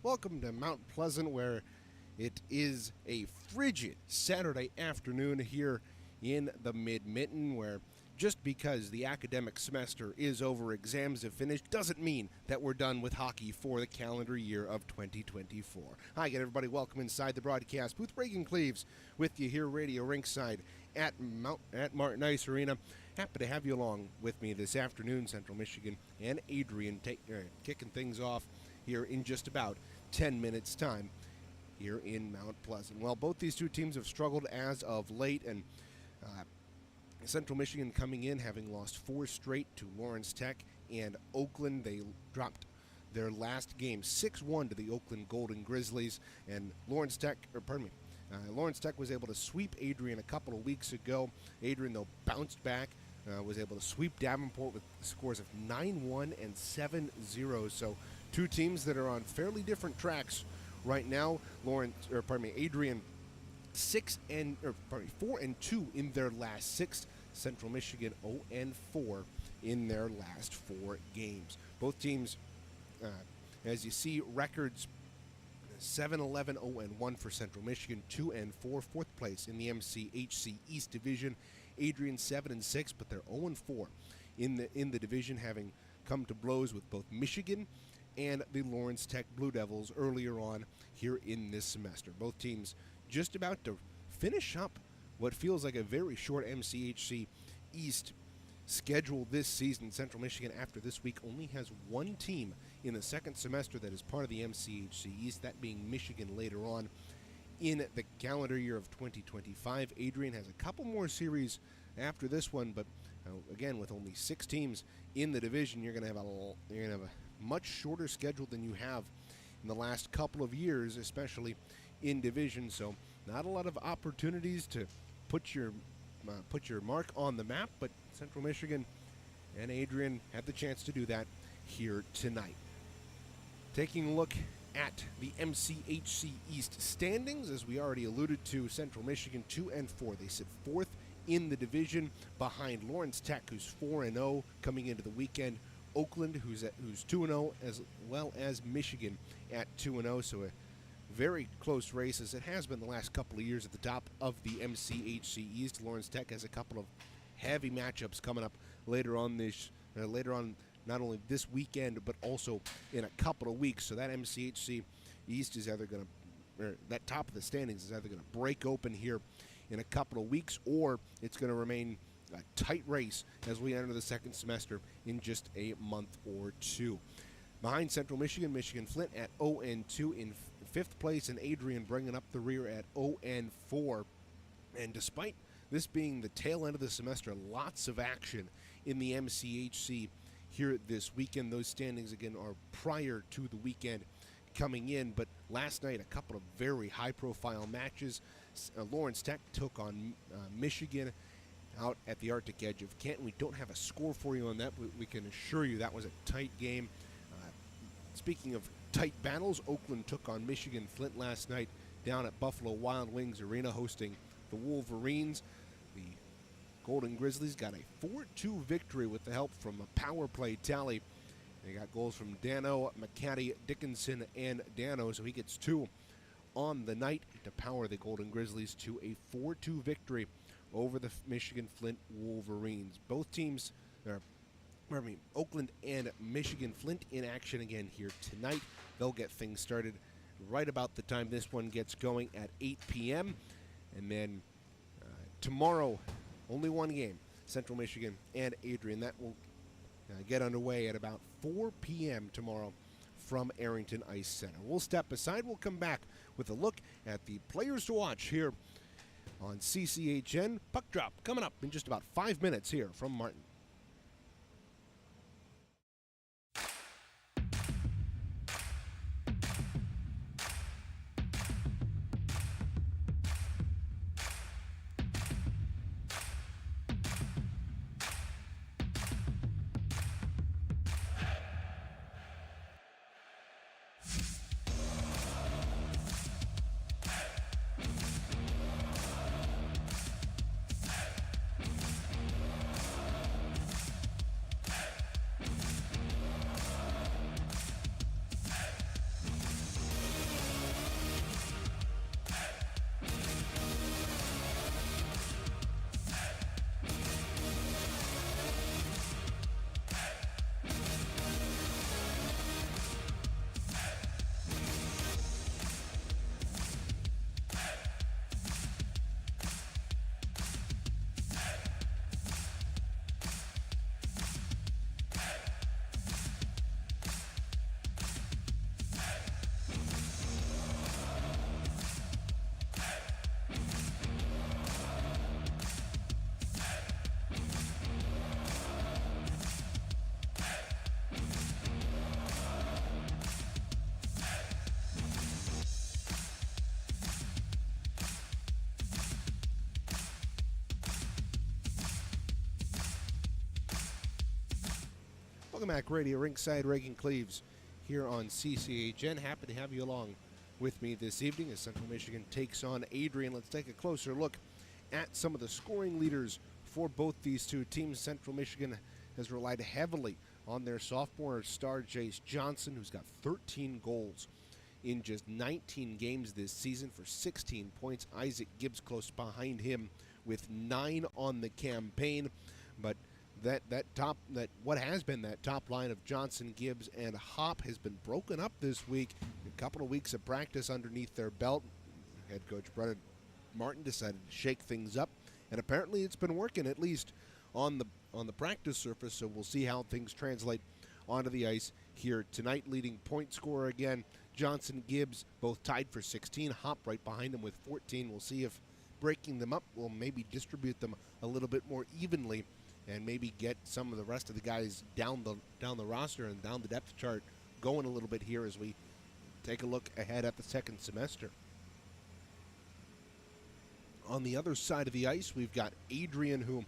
Welcome to Mount Pleasant, where it is a frigid Saturday afternoon here in the Mid-Mitten, where just because the academic semester is over, exams have finished, doesn't mean that we're done with hockey for the calendar year of 2024. Hi again, everybody. Welcome inside the broadcast booth. Reagan Cleaves with you here, Radio Rinkside at Martin Ice Arena. Happy to have you along with me this afternoon. Central Michigan and Adrian kicking things off here in just about 10 minutes' time here in Mount Pleasant. Well, both these two teams have struggled as of late, and Central Michigan coming in having lost 4 straight to Lawrence Tech and Oakland. They dropped their last game 6-1 to the Oakland Golden Grizzlies, and Lawrence Tech was able to sweep Adrian a couple of weeks ago. Adrian, though, bounced back, was able to sweep Davenport with scores of 9-1 and 7-0. So two teams that are on fairly different tracks right now. Adrian 4-2 in their last 6. Central Michigan 0-4 in their last 4 games. Both teams, as you see, records 7-11, 0-1 for Central Michigan, 2-4, 4th place in the MCHC East Division. Adrian 7-6, but they're 0-4 in the division, having come to blows with both Michigan and the Lawrence Tech Blue Devils earlier on here in this semester. Both teams just about to finish up what feels like a very short MCHC East schedule this season. Central Michigan, after this week, only has one team in the second semester that is part of the MCHC East, that being Michigan later on in the calendar year of 2025. Adrian has a couple more series after this one, but again, with only 6 teams in the division, you're going to have a much shorter schedule than you have in the last couple of years, especially in division. So not a lot of opportunities to put your mark on the map, but Central Michigan and Adrian had the chance to do that here tonight. Taking a look at the MCHC East standings, as we already alluded to, Central Michigan 2-4. They sit 4th in the division behind Lawrence Tech, who's 4-0 coming into the weekend. Oakland, who's 2-0, as well as Michigan at 2-0. So a very close race, as it has been the last couple of years at the top of the MCHC East. Lawrence Tech has a couple of heavy matchups coming up later on, not only this weekend, but also in a couple of weeks. So that MCHC East is either going to, that top of the standings is either going to break open here in a couple of weeks, or it's going to remain a tight race as we enter the second semester in just a month or two. Behind Central Michigan, Michigan Flint at 0-2 in 5th place, and Adrian bringing up the rear at 0-4. And despite this being the tail end of the semester, lots of action in the MCHC here this weekend. Those standings, again, are prior to the weekend coming in, but last night a couple of very high-profile matches. Lawrence Tech took on Michigan out at the Arctic edge of Canton. We don't have a score for you on that, but we can assure you that was a tight game. Speaking of tight battles, Oakland took on Michigan Flint last night down at Buffalo Wild Wings Arena, hosting the Wolverines. The Golden Grizzlies got a 4-2 victory with the help from a power play tally. They got goals from Dano, McCaddy, Dickinson, and Dano, so he gets 2 on the night to power the Golden Grizzlies to a 4-2 victory over the Michigan Flint Wolverines. Both teams, Oakland and Michigan Flint in action again here tonight. They'll get things started right about the time this one gets going at 8 p.m. And then tomorrow, only one game, Central Michigan and Adrian. That will get underway at about 4 p.m. tomorrow from Arrington Ice Center. We'll step aside. We'll come back with a look at the players to watch here on CCHN. Puck drop coming up in just about 5 minutes here from Martin. Welcome back, Radio Rinkside. Reagan Cleaves here on CCHN. Happy to have you along with me this evening as Central Michigan takes on Adrian. Let's take a closer look at some of the scoring leaders for both these two teams. Central Michigan has relied heavily on their sophomore star Jace Johnson, who's got 13 goals in just 19 games this season for 16 points. Isaac Gibbs close behind him with 9 on the campaign, but that what has been that top line of Johnson, Gibbs, and Hop has been broken up this week. A couple of weeks of practice underneath their belt. Head coach Brennan Martin decided to shake things up, and apparently it's been working, at least on the practice surface. So we'll see how things translate onto the ice here tonight. Leading point scorer again, Johnson, Gibbs, both tied for 16. Hop right behind him with 14. We'll see if breaking them up will maybe distribute them a little bit more evenly, and maybe get some of the rest of the guys down the roster and down the depth chart going a little bit here as we take a look ahead at the second semester. On the other side of the ice, we've got Adrian, who,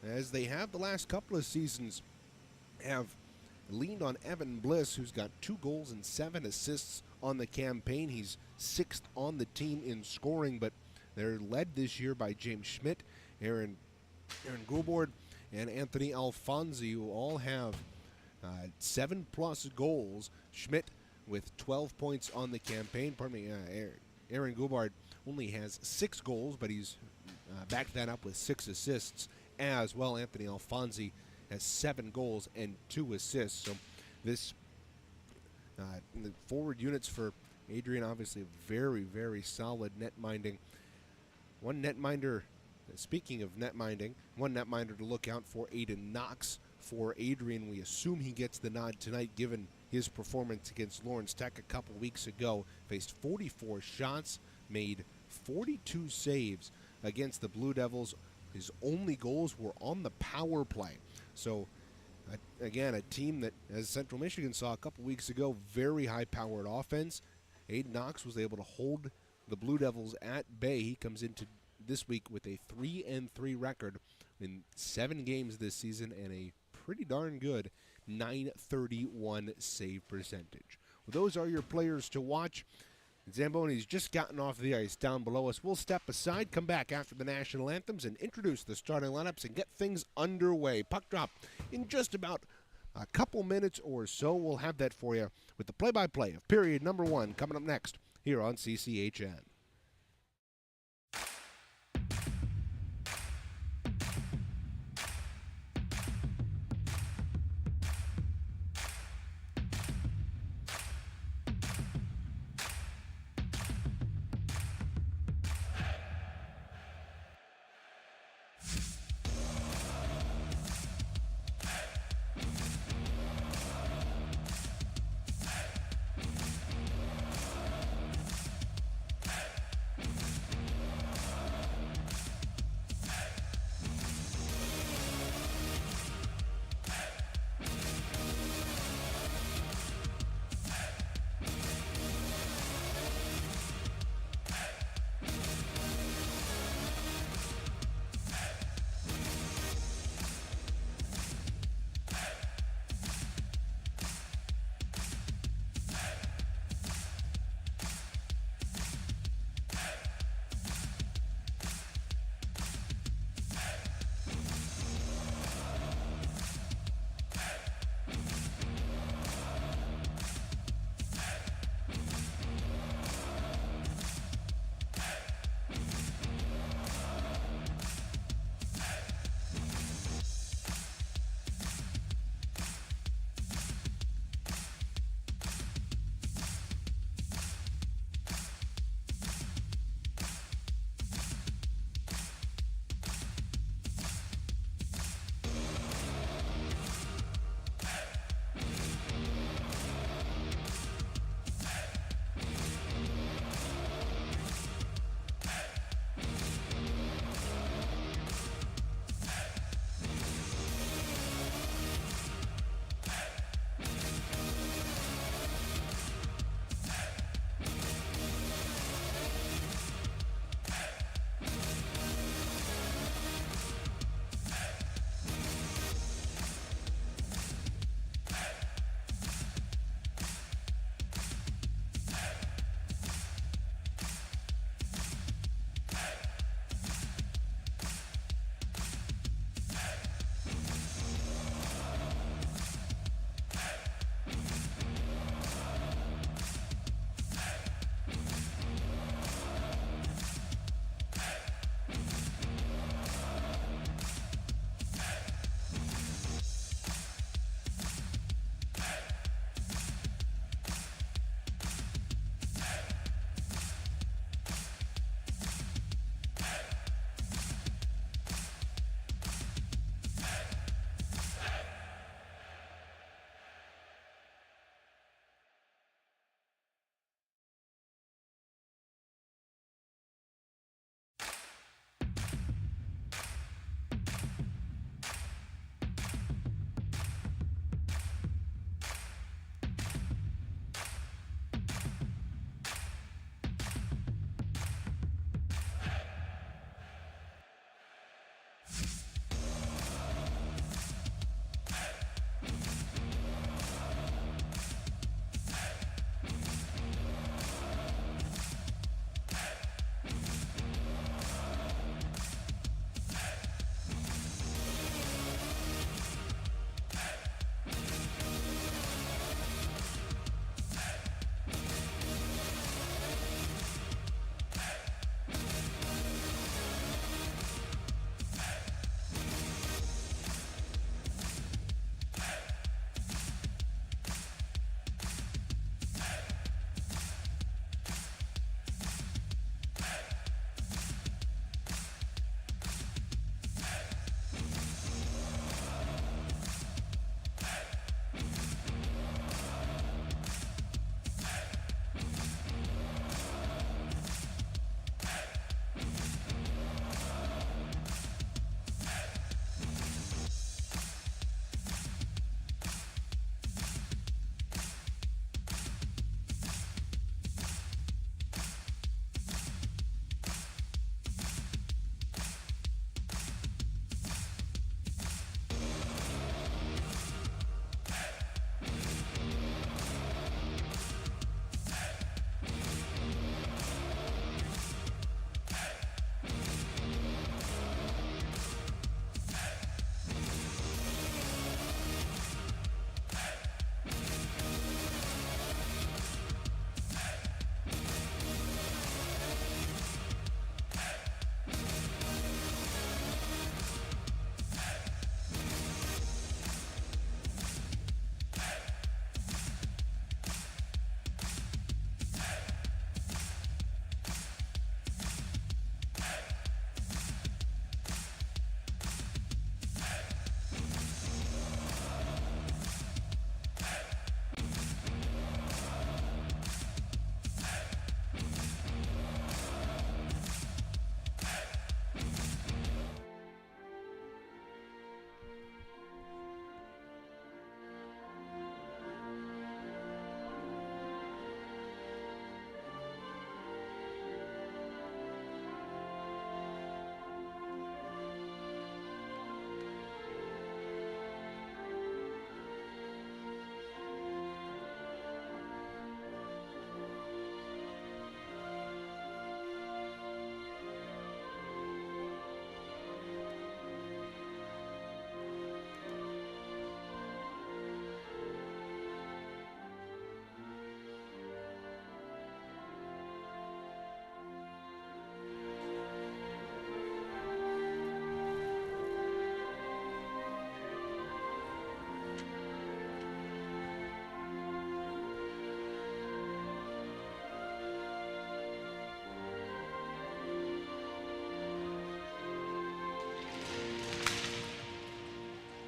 as they have the last couple of seasons, have leaned on Evan Bliss, who's got 2 goals and 7 assists on the campaign. He's 6th on the team in scoring, but they're led this year by James Schmidt, Aaron Goulbourd, and Anthony Alfonsi, who all have 7+ goals. Schmidt with 12 points on the campaign. Aaron Goulbourd only has 6 goals, but he's backed that up with 6 assists as well. Anthony Alfonsi has 7 goals and 2 assists. So this the forward units for Adrian, obviously very, very solid net minding. One netminder, speaking of netminding, one netminder to look out for, Aiden Knox for Adrian. We assume he gets the nod tonight given his performance against Lawrence Tech a couple weeks ago. Faced 44 shots, made 42 saves against the Blue Devils. His only goals were on the power play. So, again, a team that, as Central Michigan saw a couple weeks ago, very high-powered offense. Aiden Knox was able to hold the Blue Devils at bay. He comes into this week with a 3-3 record in 7 games this season and a pretty darn good .931 save percentage. Well, those are your players to watch. Zamboni's just gotten off the ice down below us. We'll step aside, come back after the national anthems, and introduce the starting lineups and get things underway. Puck drop in just about a couple minutes or so. We'll have that for you with the play-by-play of period number 1 coming up next here on CCHN.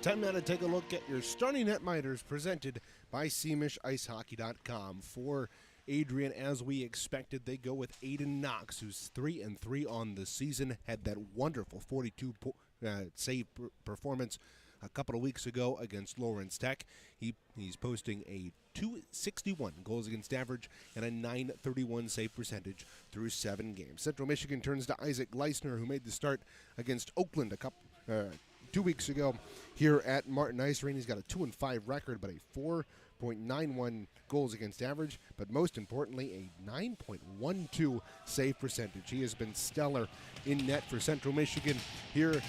Time now to take a look at your starting net miters presented by SeamishIceHockey.com. For Adrian, as we expected, they go with Aiden Knox, who's 3-3 on the season. Had that wonderful 42 save performance a couple of weeks ago against Lawrence Tech. He's posting a .261 goals against average and a .931 save percentage through 7 games. Central Michigan turns to Isaac Gleisner, who made the start against Oakland 2 weeks ago here at Martin Ice Arena. He's got a 2-5 record, but a 4.91 goals against average, but most importantly, a 9.12 save percentage. He has been stellar in net for Central Michigan here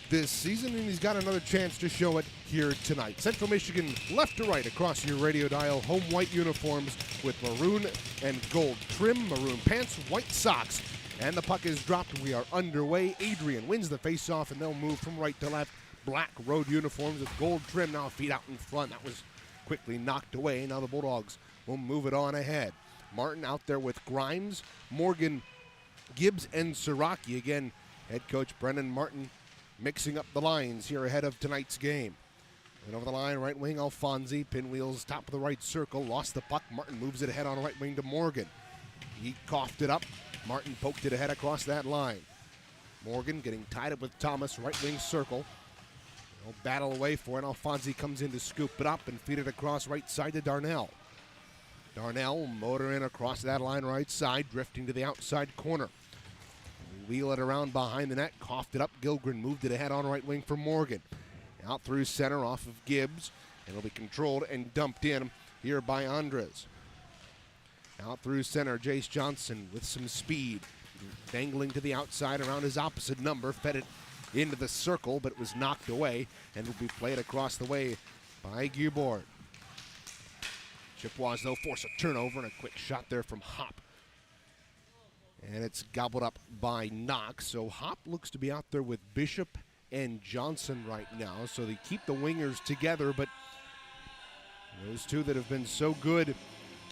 this season, and he's got another chance to show it here tonight. Central Michigan left to right across your radio dial, home white uniforms with maroon and gold trim, maroon pants, white socks, and the puck is dropped. We are underway. Adrian wins the faceoff, and they'll move from right to left. Black road uniforms with gold trim, now feet out in front. That was quickly knocked away. Now the Bulldogs will move it on ahead. Martin out there with Grimes, Morgan, Gibbs, and Siraki. Again, head coach Brennan Martin mixing up the lines here ahead of tonight's game. And over the line, right wing, Alfonsi, pinwheels, top of the right circle, lost the puck. Martin moves it ahead on right wing to Morgan. He coughed it up. Martin poked it ahead across that line. Morgan getting tied up with Thomas, right wing circle. They'll battle away for it. Alfonsi comes in to scoop it up and feed it across right side to Darnell. Darnell will motor in across that line right side, drifting to the outside corner. Wheel it around behind the net, coughed it up. Gilgren moved it ahead on right wing for Morgan. Out through center off of Gibbs, and it'll be controlled and dumped in here by Andres. Out through center, Jace Johnson with some speed, dangling to the outside around his opposite number, fed it into the circle, but it was knocked away, and will be played across the way by Gubord. Chippewas, though, force a turnover and a quick shot there from Hop. And it's gobbled up by Knox. So Hop looks to be out there with Bishop and Johnson right now. So they keep the wingers together, but those two that have been so good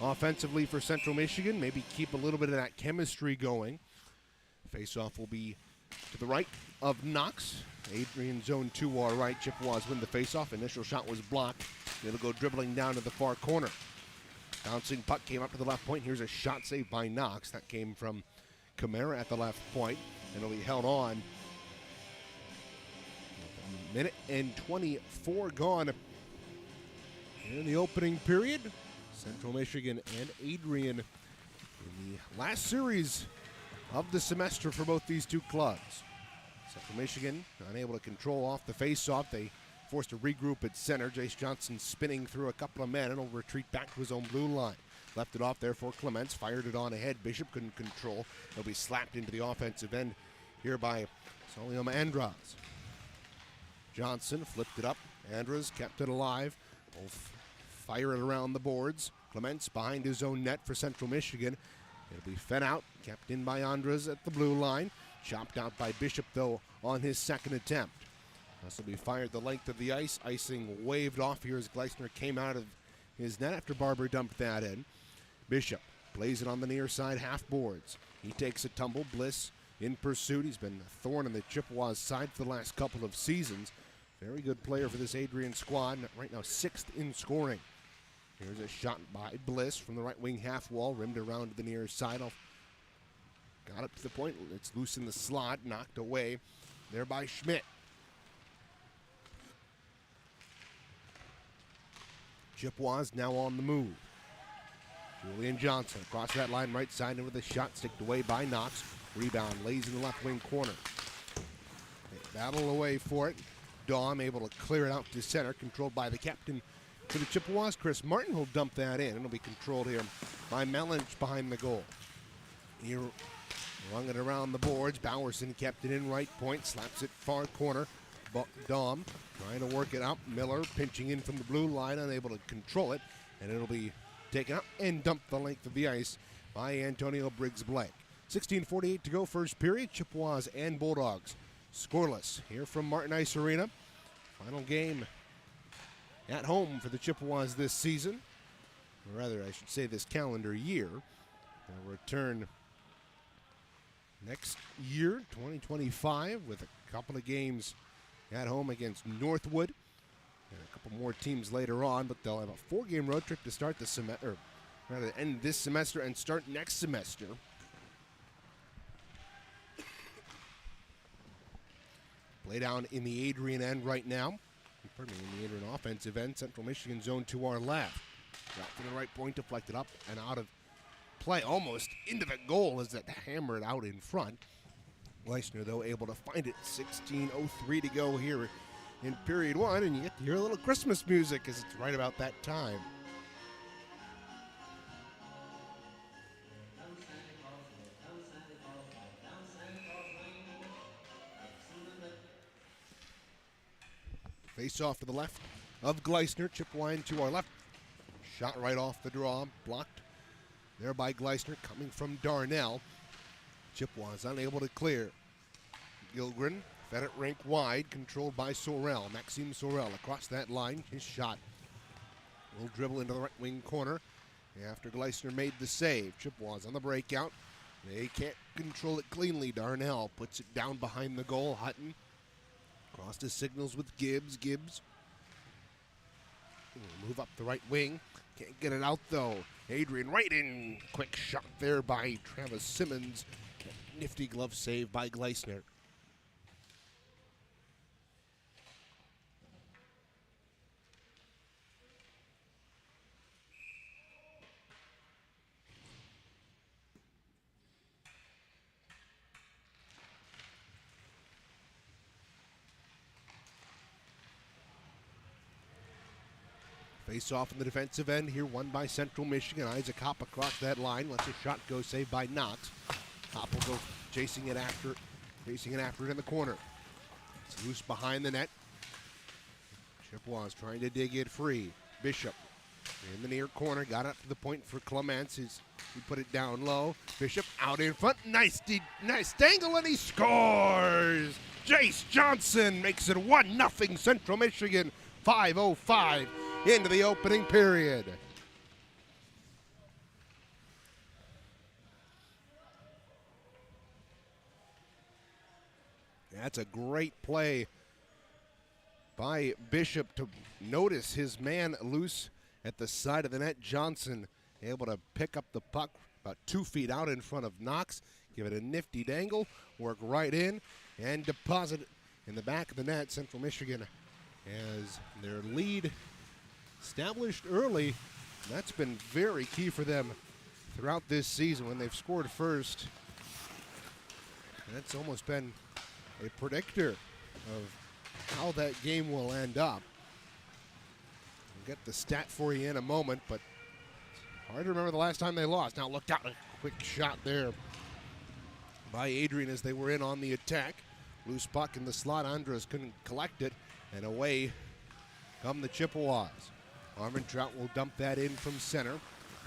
offensively for Central Michigan maybe keep a little bit of that chemistry going. Faceoff will be to the right of Knox. Adrian zone 2 our right. Chippewas win the faceoff. Initial shot was blocked. It'll go dribbling down to the far corner. Bouncing puck came up to the left point. Here's a shot saved by Knox. That came from Camara at the left point, and it'll be held on. A minute and 24 gone in the opening period. Central Michigan and Adrian in the last series of the semester for both these two clubs. Central Michigan unable to control off the face-off. They forced to regroup at center. Jace Johnson spinning through a couple of men, and will retreat back to his own blue line. Left it off there for Clements, fired it on ahead. Bishop couldn't control. He'll be slapped into the offensive end here by Solium Andras. Johnson flipped it up. Andras kept it alive. Will fire it around the boards. Clements behind his own net for Central Michigan. It'll be fed out, kept in by Andras at the blue line. Chopped out by Bishop, though, on his second attempt. This will be fired the length of the ice. Icing waved off here as Gleisner came out of his net after Barber dumped that in. Bishop plays it on the near side half boards. He takes a tumble. Bliss in pursuit. He's been a thorn in the Chippewas side for the last couple of seasons. Very good player for this Adrian squad. Right now 6th in scoring. Here's a shot by Bliss from the right wing half wall. Rimmed around to the near side. Got up to the point. It's loose in the slot. Knocked away there by Schmidt. Chippewas now on the move. Julian Johnson across that line right side and with a shot sticked away by Knox. Rebound lays in the left wing corner. They battle away for it. Daum able to clear it out to center, controlled by the captain for the Chippewas. Chris Martin will dump that in. It'll be controlled here by Melange behind the goal. He rung it around the boards. Bowerson kept it in right point, slaps it far corner. Daum trying to work it out. Miller pinching in from the blue line, unable to control it, and it'll be taken out and dumped the length of the ice by Antonio Briggs-Blank. 16:48 to go, first period. Chippewas and Bulldogs scoreless here from Martin Ice Arena. Final game at home for the Chippewas this season, or rather I should say this calendar year. They'll return next year, 2025, with a couple of games at home against Northwood couple more teams later on, but they'll have a 4-game road trip to start the semester, or rather end this semester and start next semester. Play down in the Adrian end right now. Pardon me, in the Adrian offensive end. Central Michigan zone to our left. Right from the right point, deflected up and out of play, almost into the goal as it hammered out in front. Gleisner, though, able to find it. 16:03 to go here in period one, and you get to hear a little Christmas music as it's right about that time. Face off to the left of Gleisner. Chippewa to our left. Shot right off the draw. Blocked there by Gleisner coming from Darnell. Chippewa's unable to clear. Gilgren fed it rink wide, controlled by Sorrell. Maxime Sorrell across that line. His shot will dribble into the right wing corner after Gleisner made the save. Chippewa's on the breakout. They can't control it cleanly. Darnell puts it down behind the goal. Hutton cross to signals with Gibbs. Gibbs will move up the right wing. Can't get it out though. Adrian right in. Quick shot there by Travis Simmons. Nifty glove save by Gleisner. Face off in the defensive end here, won by Central Michigan. Isaac Hopp across that line, lets a shot go, saved by Knox. Hopp will go chasing it after it in the corner. It's loose behind the net. Chippewas trying to dig it free. Bishop in the near corner, got up to the point for Clements. He put it down low. Bishop out in front, nice dangle, and he scores! Jace Johnson makes it 1-0 Central Michigan, 5:05 into the opening period. That's a great play by Bishop to notice his man loose at the side of the net. Johnson able to pick up the puck about 2 feet out in front of Knox, give it a nifty dangle, work right in, and deposit it in the back of the net. Central Michigan has their lead established early. That's been very key for them throughout this season when they've scored first. And that's almost been a predictor of how that game will end up. We'll get the stat for you in a moment, but hard to remember the last time they lost. Now looked out, a quick shot there by Adrian as they were in on the attack. Loose puck in the slot. Andres couldn't collect it, and away come the Chippewas. Armentrout will dump that in from center.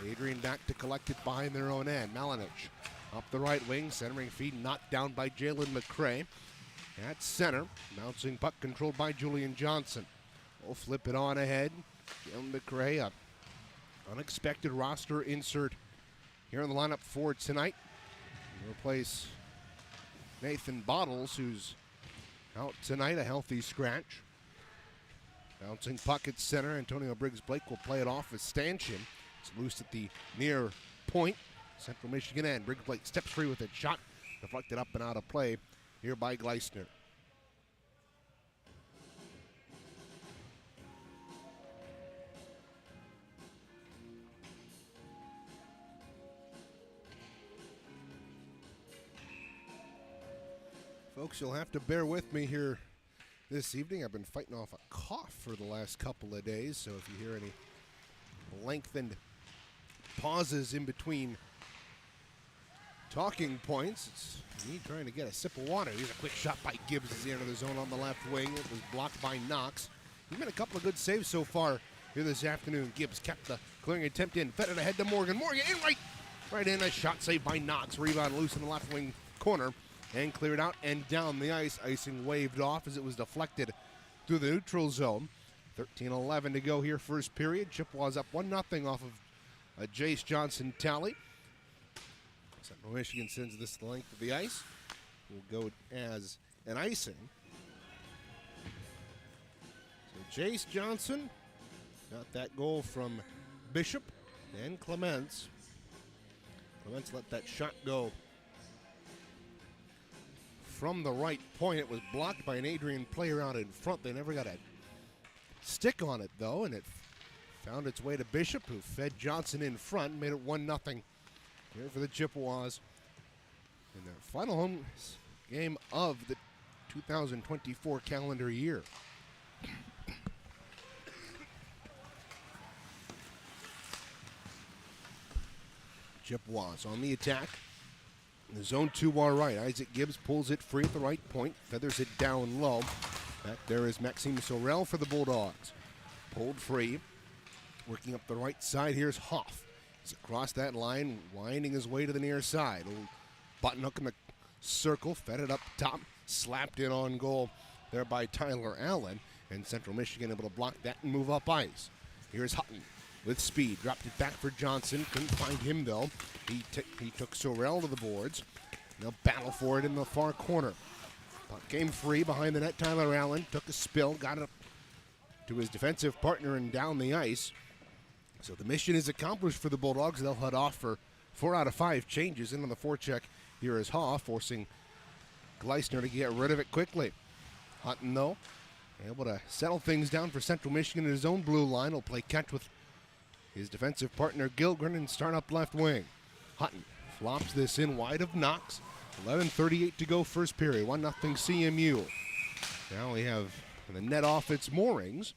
Adrian back to collect it behind their own end. Malinich up the right wing, centering feed knocked down by Jalen McCray. At center, bouncing puck controlled by Julian Johnson. We'll flip it on ahead. Jalen McCray, a unexpected roster insert here in the lineup for tonight. He'll replace Nathan Bottles, who's out tonight, a healthy scratch. Bouncing puck at center. Antonio Briggs-Blake will play it off with Stanchion. It's loose at the near point. Central Michigan end. Briggs-Blake steps free with it. Shot deflected up and out of play here by Gleisner. Folks, you'll have to bear with me here this evening. I've been fighting off a cough for the last couple of days, so if you hear any lengthened pauses in between talking points, it's me trying to get a sip of water. Here's a quick shot by Gibbs as he entered the zone on the left wing. It was blocked by Knox. He's made a couple of good saves so far here this afternoon. Gibbs kept the clearing attempt in, fed it ahead to Morgan. Morgan in right in, a shot saved by Knox. Rebound loose in the left wing corner and cleared out and down the ice. Icing waved off as it was deflected through the neutral zone. 13:11 to go here, first period. Chippewas up 1-0 off of a Jace Johnson tally. Central Michigan sends this the length of the ice. Will go as an icing. So Jace Johnson got that goal from Bishop and Clements. Clements let that shot go from the right point. It was blocked by an Adrian player out in front. They never got a stick on it, though, and it found its way to Bishop, who fed Johnson in front, made it 1-0 here for the Chippewas in their final home game of the 2024 calendar year. Chippewas on the attack. In the zone 2 our right. Isaac Gibbs pulls it free at the right point, feathers it down low. Back there is Maxime Sorel for the Bulldogs. Pulled free. Working up the right side, here's Hoff. He's across that line, winding his way to the near side. Little button hook in the circle, fed it up top, slapped in on goal there by Tyler Allen. And Central Michigan able to block that and move up ice. Here's Hutton with speed, dropped it back for Johnson. Couldn't find him, though. He took Sorel to the boards. They'll battle for it in the far corner. Puck came free behind the net. Tyler Allen took a spill, got it up to his defensive partner and down the ice. So the mission is accomplished for the Bulldogs. They'll head off for 4 out of 5 changes. In on the forecheck, here is Hoff, forcing Gleisner to get rid of it quickly. Hutton, though, able to settle things down for Central Michigan in his own blue line. He'll play catch with his defensive partner Gilgren and start up left wing. Hutton flops this in wide of Knox. 11:38 to go first period. 1-0 CMU. Now we have the net off its moorings.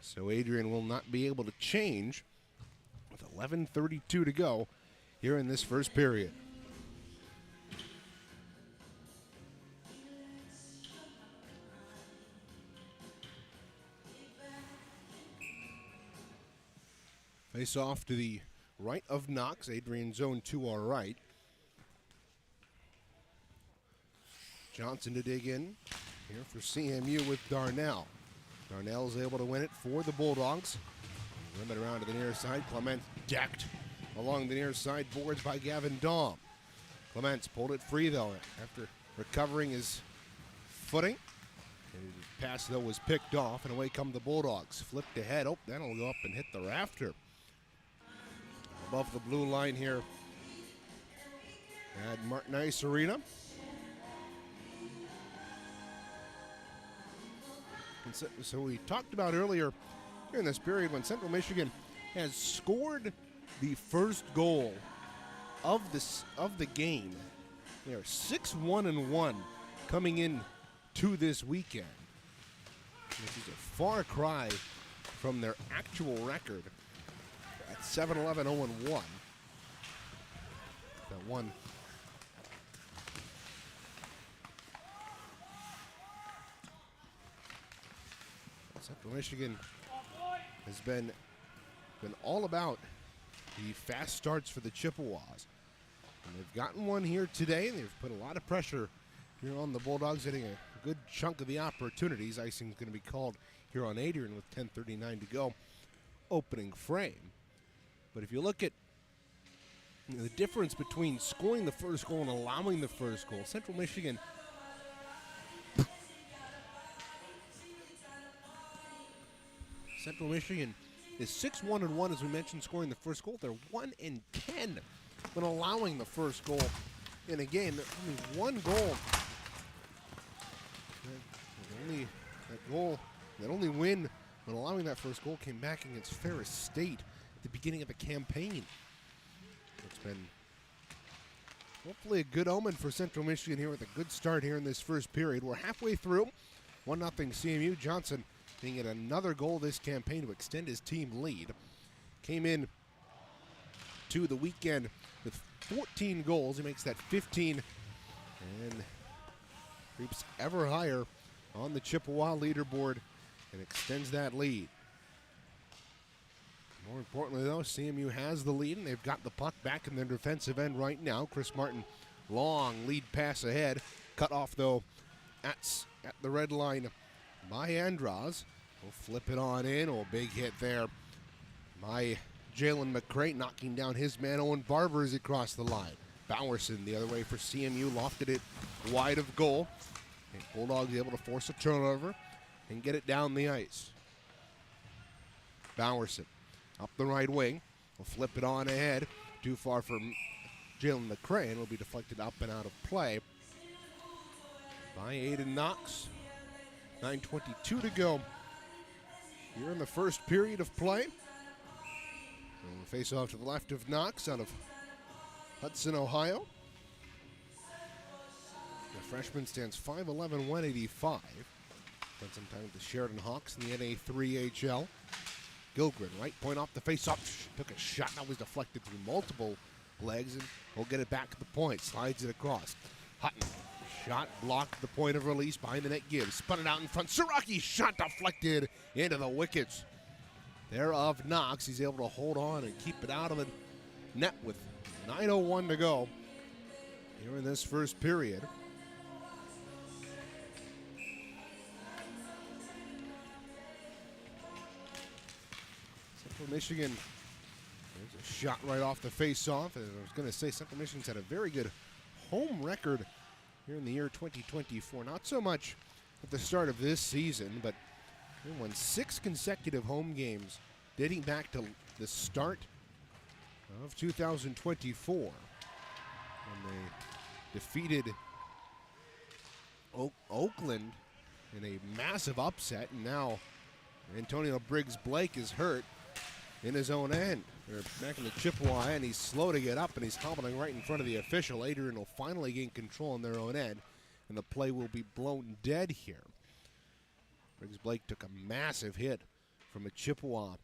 So Adrian will not be able to change with 11:32 to go here in this first period. Face off to the right of Knox. Adrian zone 2 our right. Johnson to dig in here for CMU with Darnell. Darnell is able to win it for the Bulldogs. Limit around to the near side. Clements decked along the near side boards by Gavin Daum. Clements pulled it free, though, after recovering his footing. His pass, though, was picked off, and away come the Bulldogs. Flipped ahead. Oh, that'll go up and hit the rafter. Above the blue line here at Martin Ice Arena. So we talked about earlier here in this period when Central Michigan has scored the first goal of the game. They are 6-1-1 coming in to this weekend. This is a far cry from their actual record at 7-11-0-1. That one. Central Michigan has been all about the fast starts for the Chippewas. And they've gotten one here today, and they've put a lot of pressure here on the Bulldogs, getting a good chunk of the opportunities. Icing is going to be called here on Adrian with 10:39 to go, opening frame. But if you look at the difference between scoring the first goal and allowing the first goal, Central Michigan is 6-1-1, as we mentioned, scoring the first goal. They're 1-10 when allowing the first goal in a game. There's only one goal. That only win when allowing that first goal came back against Ferris State at the beginning of the campaign. It's been hopefully a good omen for Central Michigan here with a good start here in this first period. We're halfway through. 1-0 CMU. Johnson being at another goal this campaign to extend his team lead. Came in to the weekend with 14 goals. He makes that 15 and creeps ever higher on the Chippewa leaderboard and extends that lead. More importantly, though, CMU has the lead, and they've got the puck back in their defensive end right now. Chris Martin, long lead pass ahead. Cut off, though, at the red line by Andros. We'll flip it on in. Oh, big hit there by Jalen McCray, knocking down his man. Owen Barber as he crossed the line. Bowerson the other way for CMU, lofted it wide of goal. And Bulldogs able to force a turnover and get it down the ice. Bowerson up the right wing. Will flip it on ahead. Too far for Jalen McCray, and will be deflected up and out of play by Aiden Knox. 9:22 to go here in the first period of play. And we'll face off to the left of Knox out of Hudson, Ohio. The freshman stands 5'11", 185. Spent some time with the Sheridan Hawks in the NA3HL. Gilgren, right point off the face-off. Took a shot. Now was deflected through multiple legs, and will get it back to the point. Slides it across. Hutton, shot blocked the point of release behind the net. Gibbs spun it out in front. Siraki, shot deflected into the wickets. There of Knox. He's able to hold on and keep it out of the net with 9:01 to go here in this first period. Central Michigan, there's a shot right off the face-off. And I was going to say Central Michigan's had a very good home record here in the year 2024. Not so much at the start of this season, but they won 6 consecutive home games dating back to the start of 2024. When they defeated Oakland in a massive upset, and now Antonio Briggs-Blake is hurt in his own end. They're back in the Chippewa end. He's slow to get up, and he's hobbling right in front of the official. Adrian will finally gain control on their own end, and the play will be blown dead here. Briggs-Blake took a massive hit from a Chippewa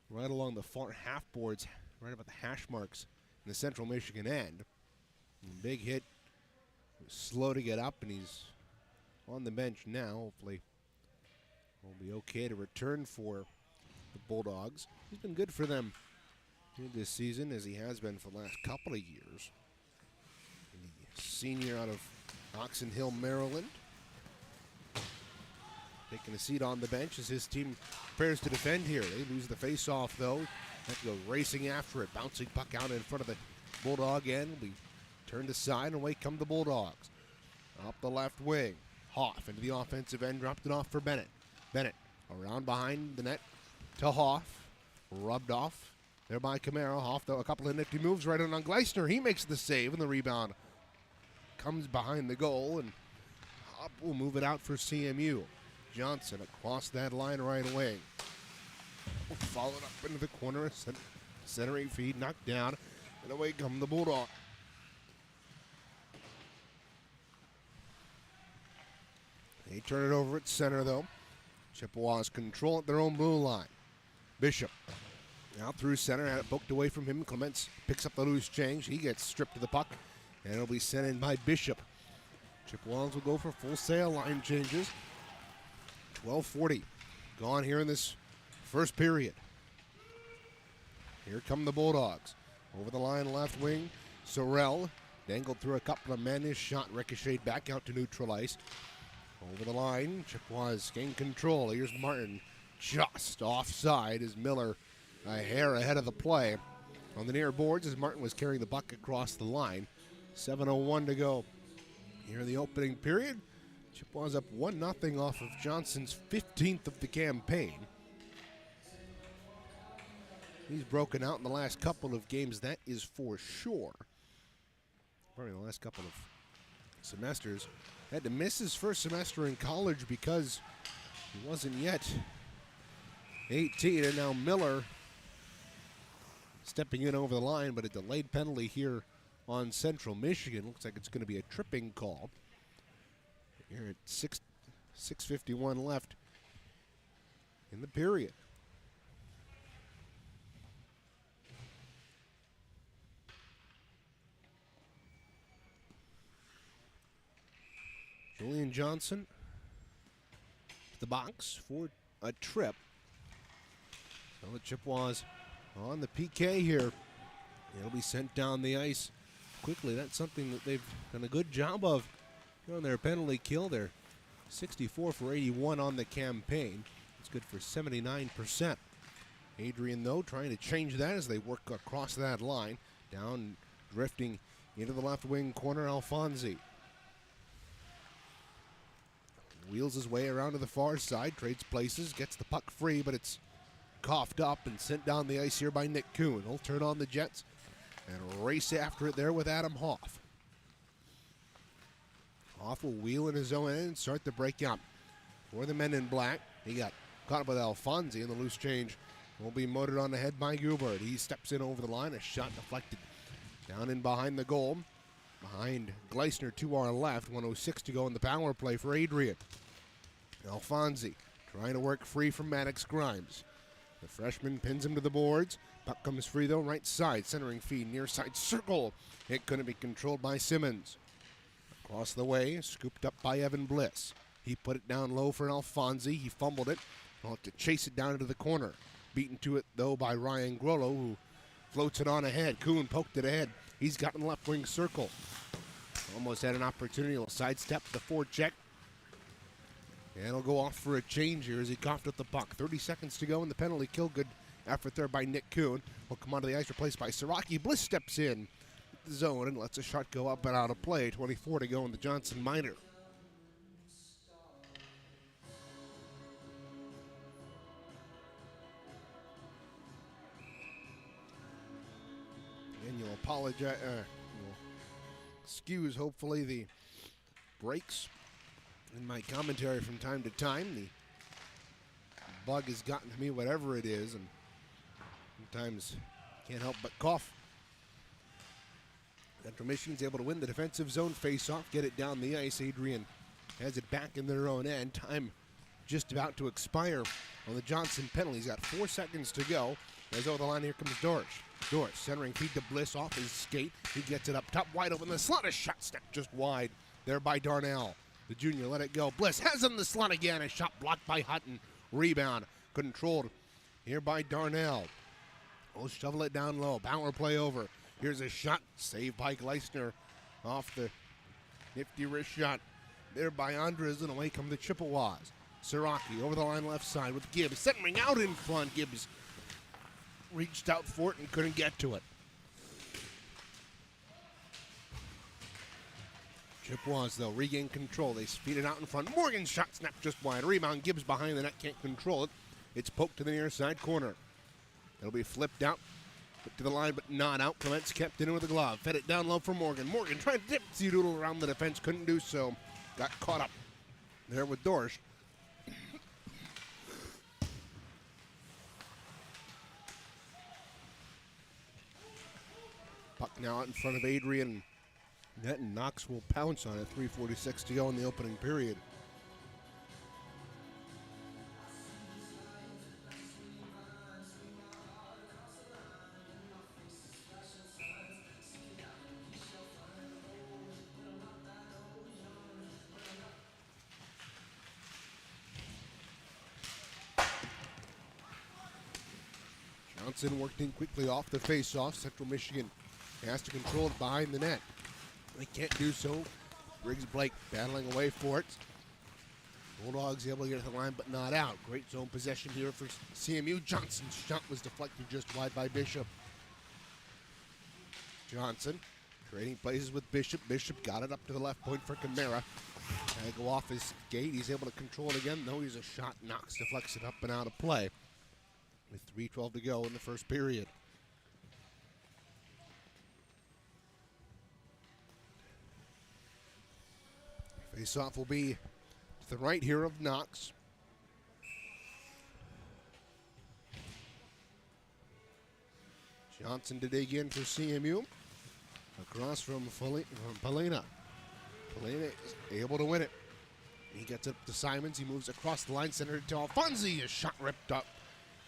right along the far half boards, right about the hash marks in the Central Michigan end. And big hit. He was slow to get up, and he's on the bench now. Hopefully will be okay to return for the Bulldogs. He's been good for them this season, as he has been for the last couple of years. The senior out of Oxon Hill, Maryland, taking a seat on the bench as his team prepares to defend here. They lose the face-off, though. Have to go racing after it. Bouncing puck out in front of the Bulldog end. Will be turned aside, and away come the Bulldogs. Up the left wing. Hoff into the offensive end. Dropped it off for Bennett. Bennett around behind the net to Hoff. Rubbed off there by Camaro. Hoff, though, a couple of nifty moves right on Gleisner. He makes the save, and the rebound comes behind the goal, and Hoff will move it out for CMU. Johnson across that line right away. Followed up into the corner. Centering feed knocked down, and away come the Bulldog. They turn it over at center, though. Chippewas control at their own blue line. Bishop out through center, had it poked away from him. Clements picks up the loose change. He gets stripped of the puck, and it'll be sent in by Bishop. Chippewas will go for full sail line changes. 12:40 gone here in this first period. Here come the Bulldogs. Over the line, left wing. Sorrell dangled through a couple of men. His shot ricocheted back out to neutral ice. Over the line, Chippewas gain control. Here's Martin, just offside as Miller a hair ahead of the play. On the near boards as Martin was carrying the puck across the line. 7:01 to go here in the opening period. Chippewas up 1-0 off of Johnson's 15th of the campaign. He's broken out in the last couple of games, that is for sure. Probably the last couple of semesters. Had to miss his first semester in college because he wasn't yet 18, and now Miller stepping in over the line, but a delayed penalty here on Central Michigan. Looks like it's going to be a tripping call. Here at 6:51 left in the period. Julian Johnson to the box for a trip. So the Chippewas on the PK here. It'll be sent down the ice quickly. That's something that they've done a good job of on their penalty kill. They're 64 for 81 on the campaign. It's good for 79%. Adrian, though, trying to change that as they work across that line. Down, drifting into the left wing corner, Alfonsi. Wheels his way around to the far side, trades places, gets the puck free, but it's coughed up and sent down the ice here by Nick Kuhn. He'll turn on the Jets and race after it there with Adam Hoff. Hoff will wheel in his own end and start the break up. For the men in black, he got caught up with Alfonsi, and the loose change will be motored on ahead by Gubert. He steps in over the line, a shot deflected down in behind the goal. Behind Gleisner to our left, 1:06 to go in the power play for Adrian. Alfonsi trying to work free from Maddox Grimes. The freshman pins him to the boards. Puck comes free though, right side, centering feed, near side circle. It couldn't be controlled by Simmons. Across the way, scooped up by Evan Bliss. He put it down low for Alfonsi. He fumbled it. He'll have to chase it down into the corner. Beaten to it, though, by Ryan Grollo, who floats it on ahead. Kuhn poked it ahead. He's got in the left wing circle. Almost had an opportunity. He'll sidestep the forecheck. And he'll go off for a change here as he coughed up the puck. 30 seconds to go in the penalty kill. Good effort there by Nick Kuhn. Will come onto the ice, replaced by Siraki. Bliss steps in the zone and lets a shot go up and out of play. 24 to go in the Johnson minor. And you'll apologize, you'll excuse hopefully the breaks in my commentary from time to time. The bug has gotten to me, whatever it is, and sometimes can't help but cough. Central Michigan's able to win the defensive zone face-off, get it down the ice. Adrian has it back in their own end. Time just about to expire on the Johnson penalty. He's got 4 seconds to go. As over the line, here comes Dorsch. Dorsch centering feed to Bliss off his skate. He gets it up top, wide open. The slot, a shot step just wide there by Darnell. The junior let it go. Bliss has him the slot again. A shot blocked by Hutton. Rebound controlled here by Darnell. We'll shovel it down low. Power play over. Here's a shot saved by Gleisner off the nifty wrist shot there by Andres, and away come the Chippewas. Siraki over the line left side with Gibbs. Centering out in front. Gibbs reached out for it and couldn't get to it. Chippewas, though, regain control. They feed it out in front. Morgan's shot snapped just wide. Rebound. Gibbs behind the net. Can't control it. It's poked to the near side corner. It'll be flipped out. Put to the line, but not out. Clements kept in with the glove. Fed it down low for Morgan. Morgan tried to dipsy doodle around the defense. Couldn't do so. Got caught up there with Dorsch. Puck now out in front of Adrian. Net, and Knox will pounce on it. 3:46 to go in the opening period. Johnson worked in quickly off the face-off. Central Michigan has to control it behind the net. They can't do so. Briggs Blake battling away for it. Bulldogs able to get to the line, but not out. Great zone possession here for CMU. Johnson's shot was deflected just wide by Bishop. Johnson trading places with Bishop. Bishop got it up to the left point for Camara. Trying to go off his skate. He's able to control it again. No, he's a shot. Knox deflects it up and out of play. With 3:12 to go in the first period. Face-off will be to the right here of Knox. Johnson to dig in for CMU. Across from Palena. Palena is able to win it. He gets up to Simons. He moves across the line, centered to Alfonsi. A shot ripped up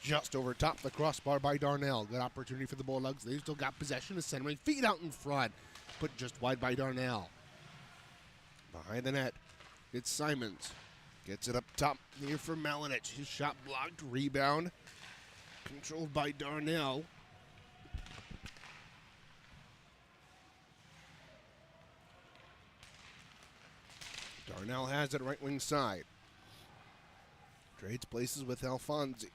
just over top the crossbar by Darnell. Good opportunity for the Bulldogs. They've still got possession of centering. Feet out in front. Put just wide by Darnell. Behind the net, it's Simons. Gets it up top near for Malinich. His shot blocked. Rebound. Controlled by Darnell. Darnell has it right wing side. Trades places with Alfonsi.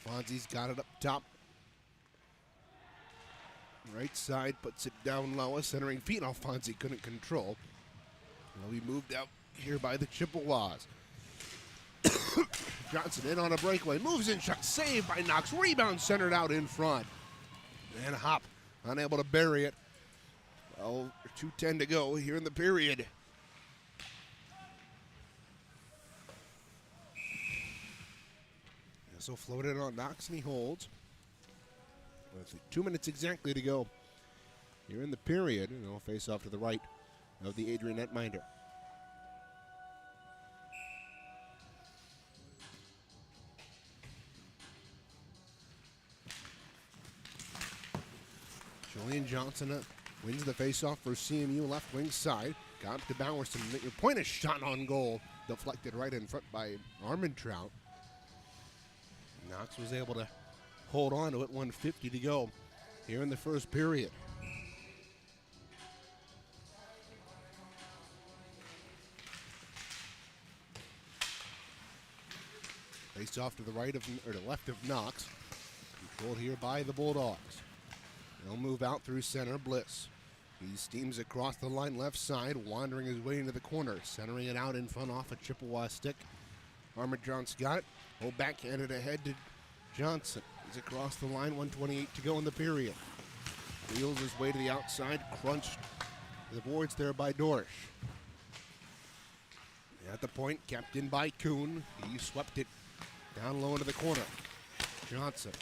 Alfonsi's got it up top. Right side, puts it down low. A centering feet. Alfonsi couldn't control. He'll be moved out here by the Chippewas. Johnson in on a breakaway, moves in, shot saved by Knox, rebound centered out in front. And Hop unable to bury it. Well, 2:10 to go here in the period. So floated on Knox and he holds. With 2 minutes exactly to go here in the period. And it'll face off to the right of the Adrian netminder. Julian Johnson wins the faceoff for CMU left wing side. Got up to Bowerson. Your point is shot on goal. Deflected right in front by Armentrout. Knox was able to hold on to it. 1:50 to go here in the first period. Face off to the right of, or the left of Knox. Controlled here by the Bulldogs. They'll move out through center. Bliss. He steams across the line left side, wandering his way into the corner, centering it out in front off a Chippewa stick. Armentrout's got it. Hold backhanded ahead to Johnson. He's across the line, 1:28 to go in the period. Wheels his way to the outside, crunched to the boards there by Dorsch. At the point, kept in by Kuhn. He swept it down low into the corner. Johnson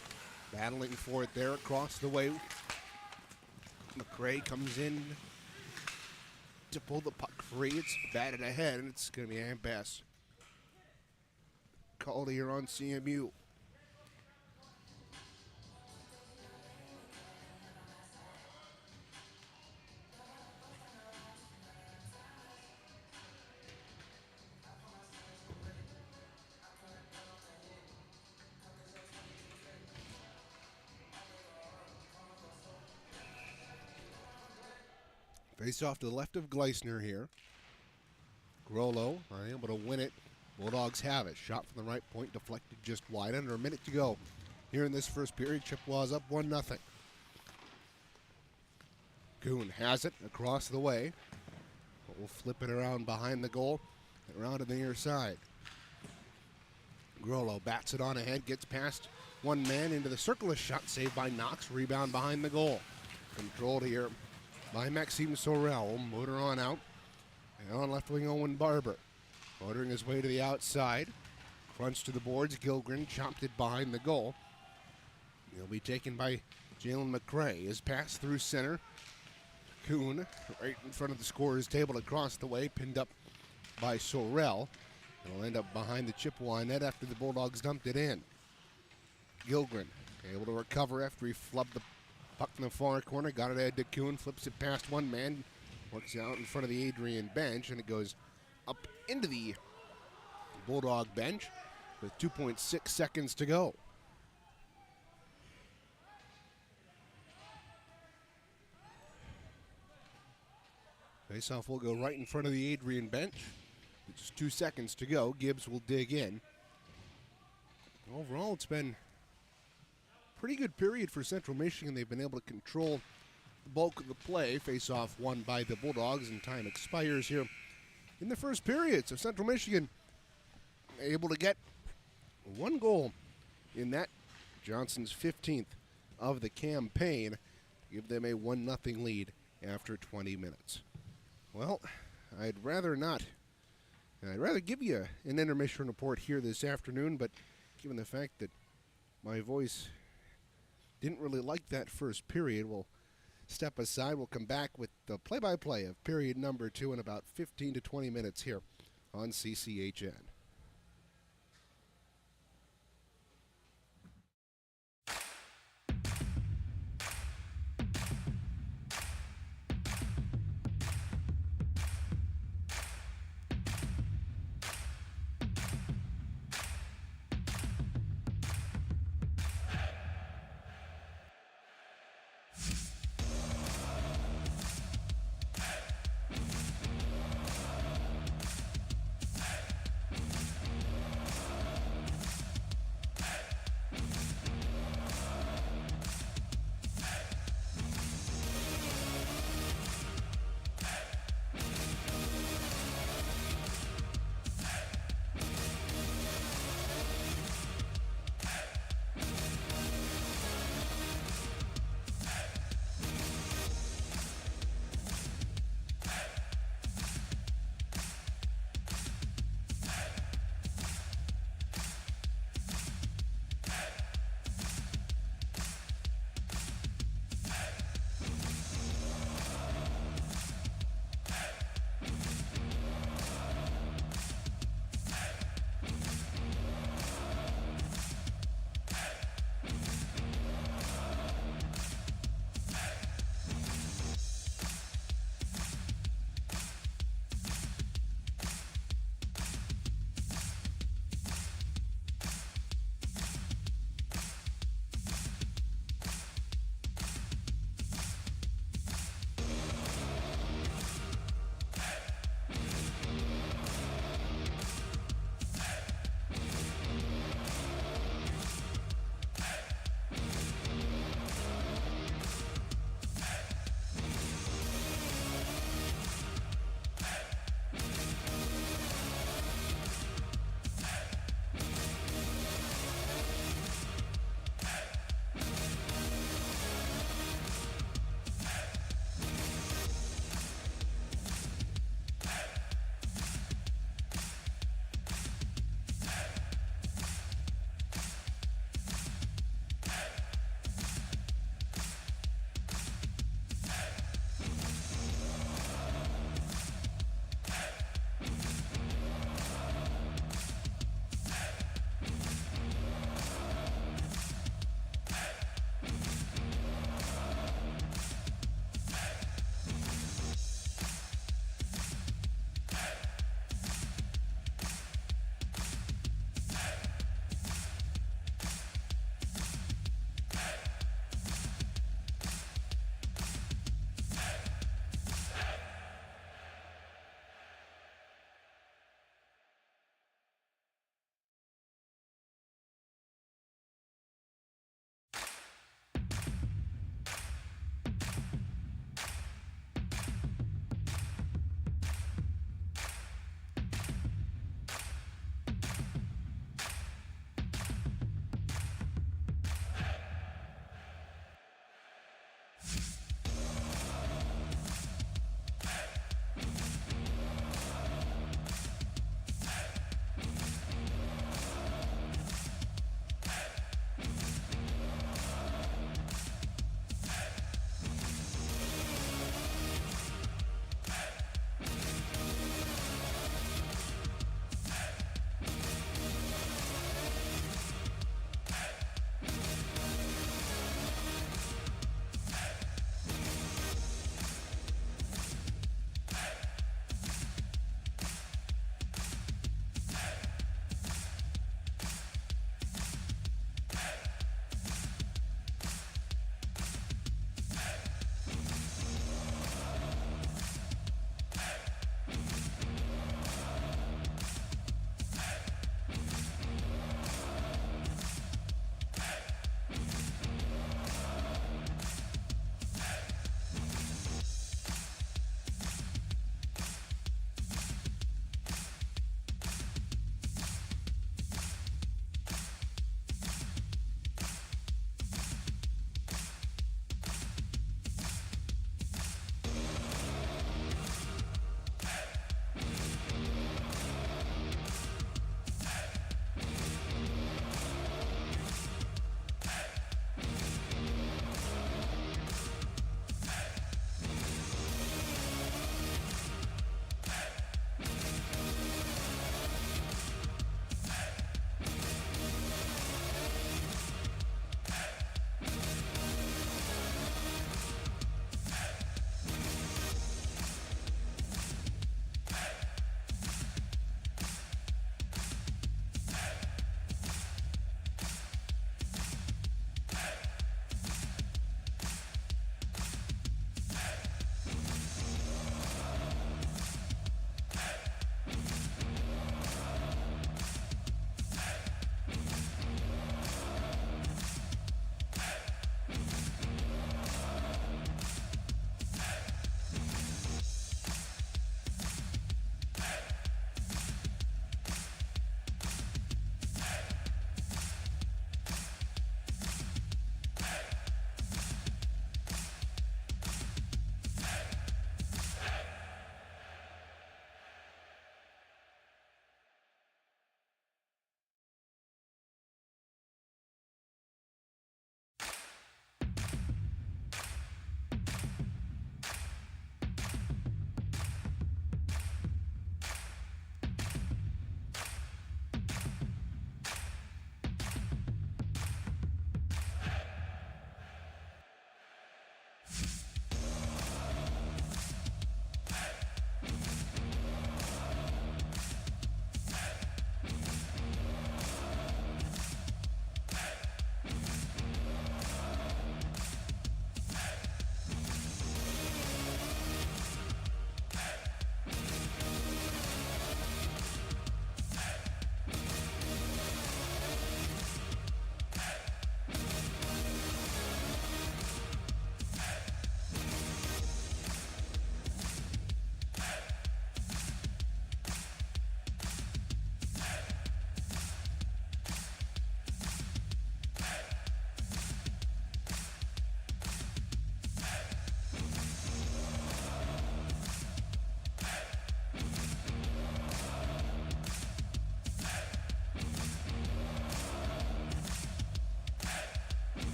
battling for it there across the way. McCray comes in to pull the puck free. It's batted ahead, and it's going to be a pass called here on CMU. Face off to the left of Gleisner here. Grollo unable to win it. Bulldogs have it. Shot from the right point, deflected just wide. Under a minute to go here in this first period. Chippewas up 1-0. Kuhn has it across the way. But we'll flip it around behind the goal and around to the near side. Grollo bats it on ahead, gets past one man into the circle. A shot saved by Knox. Rebound behind the goal. Controlled here by Maxime Sorel. Motor on out. And on left wing, Owen Barber. Motoring his way to the outside. Crunch to the boards. Gilgren chopped it behind the goal. He'll be taken by Jalen McCray. His pass through center. Kuhn right in front of the scorer's table across the way. Pinned up by Sorel. It'll end up behind the Chippewa net after the Bulldogs dumped it in. Gilgren able to recover after he flubbed the puck in the far corner, got it ahead to Kuhn, flips it past one man, works out in front of the Adrian bench, and it goes up into the Bulldog bench with 2.6 seconds to go. Faceoff will go right in front of the Adrian bench. With just 2 seconds to go. Gibbs will dig in. Overall, it's been pretty good period for Central Michigan. They've been able to control the bulk of the play. Face-off won by the Bulldogs, and time expires here in the first period. So Central Michigan able to get one goal in that, Johnson's 15th of the campaign, to give them a 1-0 lead after 20 minutes. Well, I'd rather not. I'd rather give you an intermission report here this afternoon, but given the fact that my voice didn't really like that first period, we'll step aside. We'll come back with the play-by-play of period number 2 in about 15 to 20 minutes here on CCHN.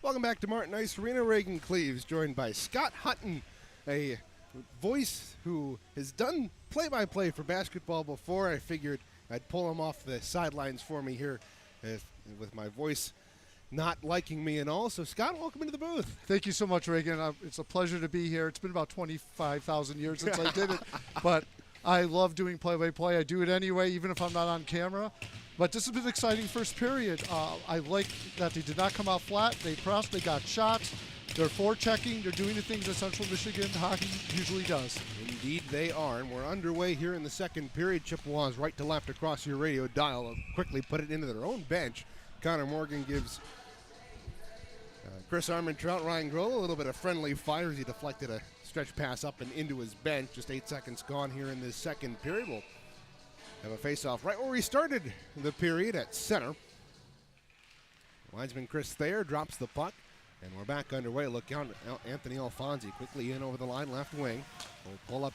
Welcome back to Martin Ice Arena. Reagan Cleaves, joined by Scott Hutton, a voice who has done play-by-play for basketball before. I figured I'd pull him off the sidelines for me here with my voice not liking me and all. So, Scott, welcome into the booth. Thank you so much, Reagan. It's a pleasure to be here. It's been about 25,000 years since I did it, but I love doing play-by-play. I do it anyway, even if I'm not on camera. But this has been an exciting first period. I like that they did not come out flat. They pressed, they got shots. They're forechecking. They're doing the things that Central Michigan hockey usually does. Indeed they are, and we're underway here in the second period. Chippewas right to left across your radio dial. I'll quickly put it into their own bench. Connor Morgan gives Chris Armentrout, Ryan Grohl a little bit of friendly fire as he deflected a stretch pass up and into his bench. Just 8 seconds gone here in this second period. We'll have a face-off right where we started the period at center. Linesman Chris Thayer drops the puck, and we're back underway. Look out, Anthony Alfonsi quickly in over the line, left wing. Will pull up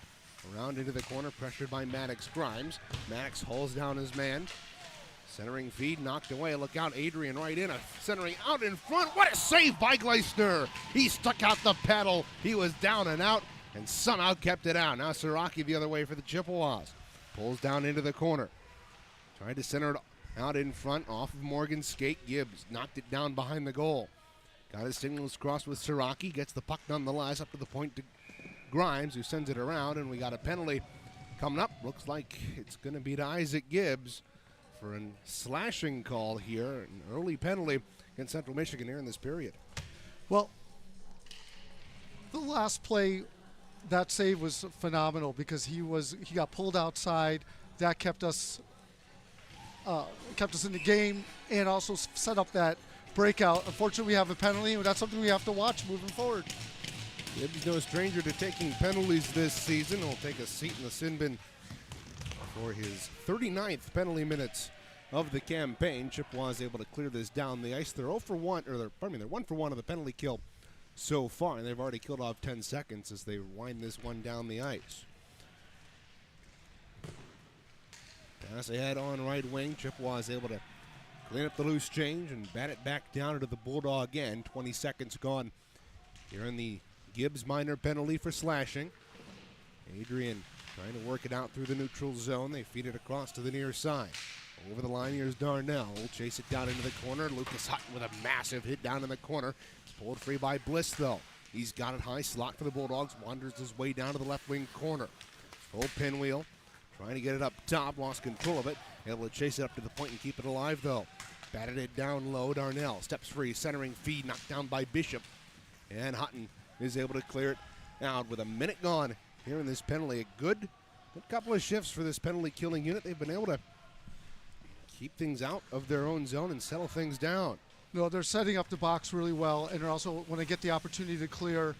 around into the corner, pressured by Maddox Grimes. Maddox hauls down his man. Centering feed knocked away. Look out, Adrian right in. Centering out in front. What a save by Gleisner. He stuck out the pedal. He was down and out and somehow kept it out. Now Siraki the other way for the Chippewas. Pulls down into the corner. Tried to center it out in front off of Morgan's skate. Gibbs knocked it down behind the goal. Got his signals crossed with Siraki. Gets the puck nonetheless up to the point to Grimes, who sends it around. And we got a penalty coming up. Looks like it's going to be to Isaac Gibbs for a slashing call here. An early penalty against Central Michigan here in this period. Well, the last play, that save was phenomenal because he got pulled outside. That kept us in the game and also set up that breakout. Unfortunately, we have a penalty, and that's something we have to watch moving forward. Gibbs no stranger to taking penalties this season. He'll take a seat in the sin bin for his 39th penalty minutes of the campaign. Chippewas able to clear this down the ice. They're 0 for 1, or they're 1 for 1 of the penalty kill so far, and they've already killed off 10 seconds as they wind this one down the ice. Pass ahead on right wing. Chippewas able to clean up the loose change and bat it back down into the Bulldog end. 20 seconds gone here in the Gibbs minor penalty for slashing. Adrian trying to work it out through the neutral zone. They feed it across to the near side. Over the line, here's Darnell. Will chase it down into the corner. Lucas Hutton with a massive hit down in the corner. Pulled free by Bliss, though. He's got it high, slot for the Bulldogs. Wanders his way down to the left wing corner. Old pinwheel. Trying to get it up top. Lost control of it. Able to chase it up to the point and keep it alive, though. Batted it down low. Darnell steps free. Centering feed knocked down by Bishop. And Hutton is able to clear it out with a minute gone here in this penalty. A good couple of shifts for this penalty killing unit. They've been able to keep things out of their own zone and settle things down. No, they're setting up the box really well, and they're also, when they get the opportunity to clear,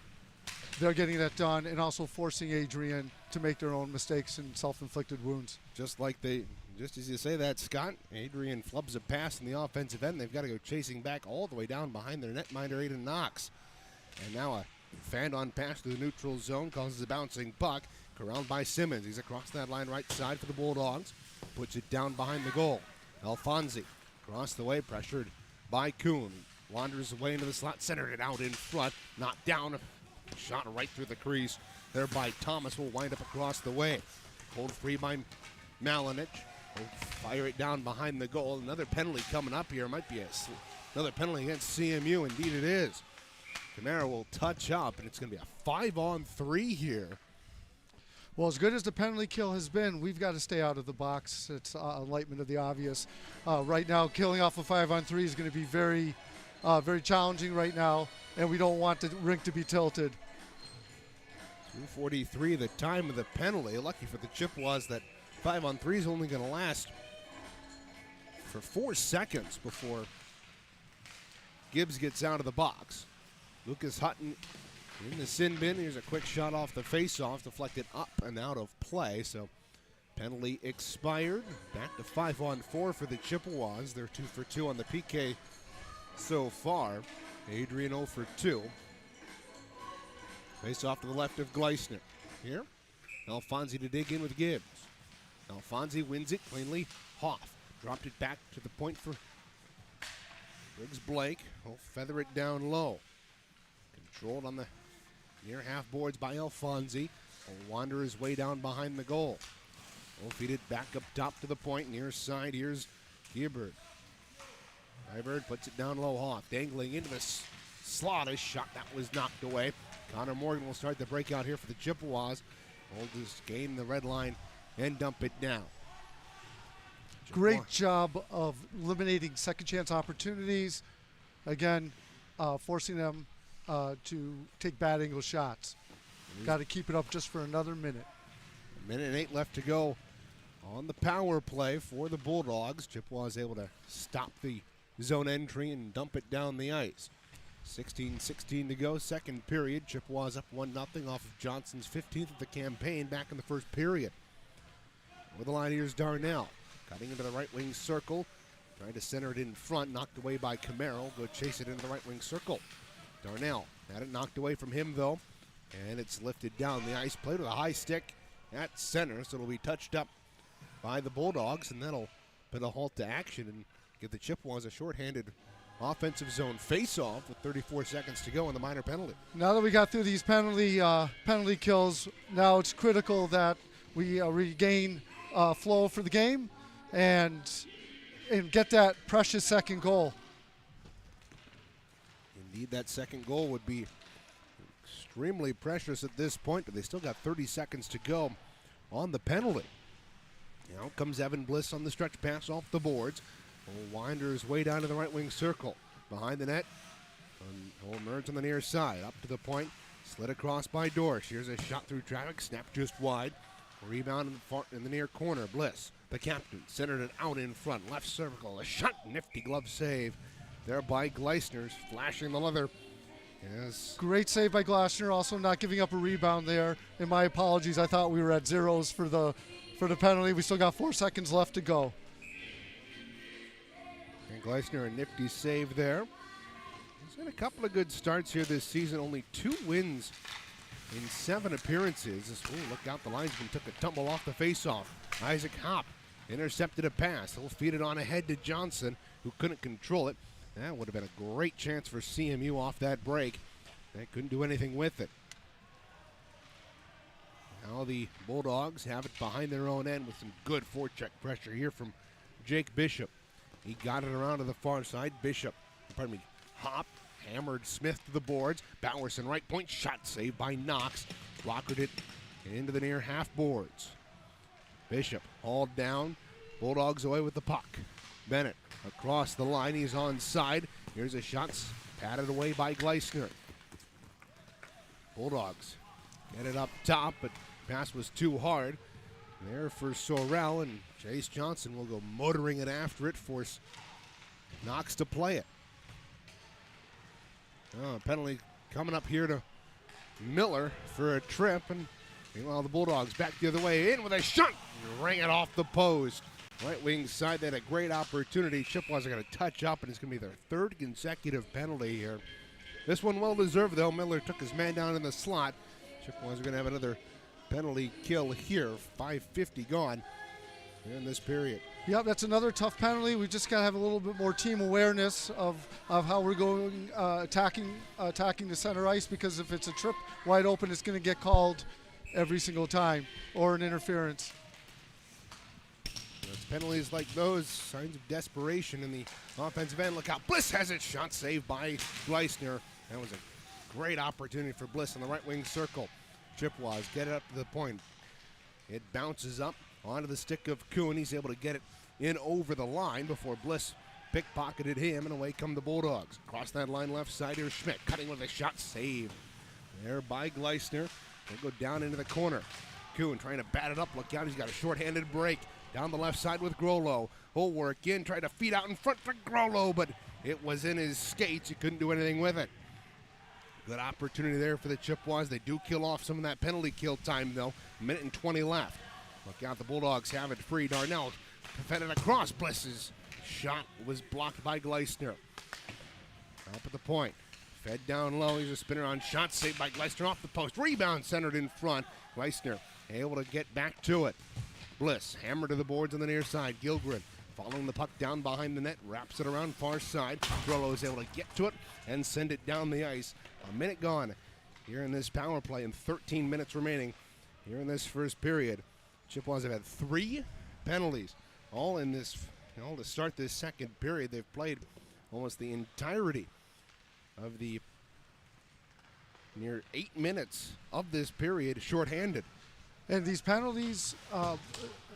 they're getting that done and also forcing Adrian to make their own mistakes and self-inflicted wounds. Just as you say that, Scott, Adrian flubs a pass in the offensive end. They've got to go chasing back all the way down behind their netminder, Aiden Knox. And now a fan-on pass to the neutral zone causes a bouncing puck. Corralled by Simmons. He's across that line right side for the Bulldogs. Puts it down behind the goal. Alfonsi across the way, pressured by Kuhn. Wanders away into the slot, centered it out in front. Knocked down, shot right through the crease. There by Thomas, will wind up across the way. Pulled free by Malinich. Will fire it down behind the goal. Another penalty coming up here. Might be another penalty against CMU. Indeed it is. Camara will touch up, and it's going to be a 5-on-3 here. Well, as good as the penalty kill has been, we've got to stay out of the box. It's enlightenment of the obvious. Right now, killing off a 5-on-3 is going to be very, very challenging right now, and we don't want the rink to be tilted. 2:43, the time of the penalty. Lucky for the Chippewas that 5-on-3 is only going to last for 4 seconds before Gibbs gets out of the box. Lucas Hutton in the sin bin. Here's a quick shot off the face-off, deflected up and out of play. So penalty expired. Back to 5-on-4 for the Chippewas. They're 2 for 2 on the PK so far. Adrian 0 for 2. Face off to the left of Gleisner. Here, Alfonsi to dig in with Gibbs. Alfonsi wins it cleanly. Hoff dropped it back to the point for Briggs Blake will feather it down low. Controlled on the near half boards by Alfonsi. Will wander his way down behind the goal. Will feed it back up top to the point. Near side, here's Gearbird. Gearbird puts it down low. Hoff dangling into the slot. A shot that was knocked away. Connor Morgan will start the breakout here for the Chippewas. Will just gain the red line and dump it down. Great job of eliminating second chance opportunities. Again, forcing them to take bad angle shots. Got to keep it up just for another minute. A minute and 8 left to go on the power play for the Bulldogs. Chippewas able to stop the zone entry and dump it down the ice. 16-16 to go, second period. Chippewas up 1-0 off of Johnson's 15th of the campaign back in the first period. With the line, here's Darnell. Cutting into the right wing circle. Trying to center it in front. Knocked away by Camaro. Go chase it into the right wing circle. Darnell had it knocked away from him, though. And it's lifted down the ice. Played with a high stick at center. So it'll be touched up by the Bulldogs. And that'll put a halt to action and give the Chippewas a shorthanded offensive zone face-off with 34 seconds to go on the minor penalty. Now that we got through these penalty kills, now it's critical that we regain flow for the game and get that precious second goal. Indeed, that second goal would be extremely precious at this point, but they still got 30 seconds to go on the penalty. Now comes Evan Bliss on the stretch pass off the boards. Will winder his way down to the right wing circle. Behind the net, will emerge on the near side. Up to the point, slid across by Dorsch. Here's a shot through traffic, snapped just wide. Rebound in the near corner. Bliss, the captain, centered it out in front. Left circle, a shot, nifty glove save there by Gleisner's, flashing the leather. Yes. Great save by Gleisner, also not giving up a rebound there. And my apologies, I thought we were at zeros for the penalty. We still got 4 seconds left to go. And Gleisner, a nifty save there. He's had a couple of good starts here this season. Only 2 wins in 7 appearances. Ooh, look out, the linesman took a tumble off the faceoff. Isaac Hopp intercepted a pass. He'll feed it on ahead to Johnson, who couldn't control it. That would have been a great chance for CMU off that break. They couldn't do anything with it. Now the Bulldogs have it behind their own end with some good forecheck pressure here from Jake Bishop. He got it around to the far side. Hopp hammered Smith to the boards. Bowerson right point, shot saved by Knox. Blockered it into the near half boards. Bishop hauled down. Bulldogs away with the puck. Bennett across the line. He's onside. Here's a shot patted away by Gleisner. Bulldogs get it up top, but pass was too hard. There for Sorrell, and Chase Johnson will go motoring it after it, force Knox to play it. Penalty coming up here to Miller for a trip, and meanwhile the Bulldogs back the other way in with a shot. Ring it off the post. Right wing side, they had a great opportunity. Chippewas are going to touch up, and it's going to be their 3rd consecutive penalty here. This one well deserved, though. Miller took his man down in the slot. Chippewas are going to have another penalty kill here. 5:50 gone in this period. Yep, that's another tough penalty. We just got to have a little bit more team awareness of how we're going attacking the center ice, because if it's a trip wide open, it's going to get called every single time, or an interference. It's penalties like those, signs of desperation in the offensive end. Look out, Bliss has it, shot saved by Gleisner. That was a great opportunity for Bliss in the right wing circle. Chippewas get it up to the point. It bounces up onto the stick of Kuhn. He's able to get it in over the line before Bliss pickpocketed him, and away come the Bulldogs. Across that line left side, here's Schmidt cutting with a shot, saved there by Gleisner. They go down into the corner. Kuhn trying to bat it up. Look out, he's got a shorthanded break. Down the left side with Grollo. He'll work in, try to feed out in front for Grollo, but it was in his skates. He couldn't do anything with it. Good opportunity there for the Chippewas. They do kill off some of that penalty kill time, though. 1:20 left. Look out, the Bulldogs have it free. Darnell fed it across. Bliss's shot was blocked by Gleisner. Up at the point. Fed down low. He's a spinner on shot. Saved by Gleisner off the post. Rebound centered in front. Gleisner able to get back to it. Bliss hammered to the boards on the near side. Gilgren following the puck down behind the net, wraps it around far side. Grollo is able to get to it and send it down the ice. A minute gone here in this power play and 13 minutes remaining here in this first period. Chippewas have had 3 penalties, all to start this second period. They've played almost the entirety of the near 8 minutes of this period shorthanded. And these penalties,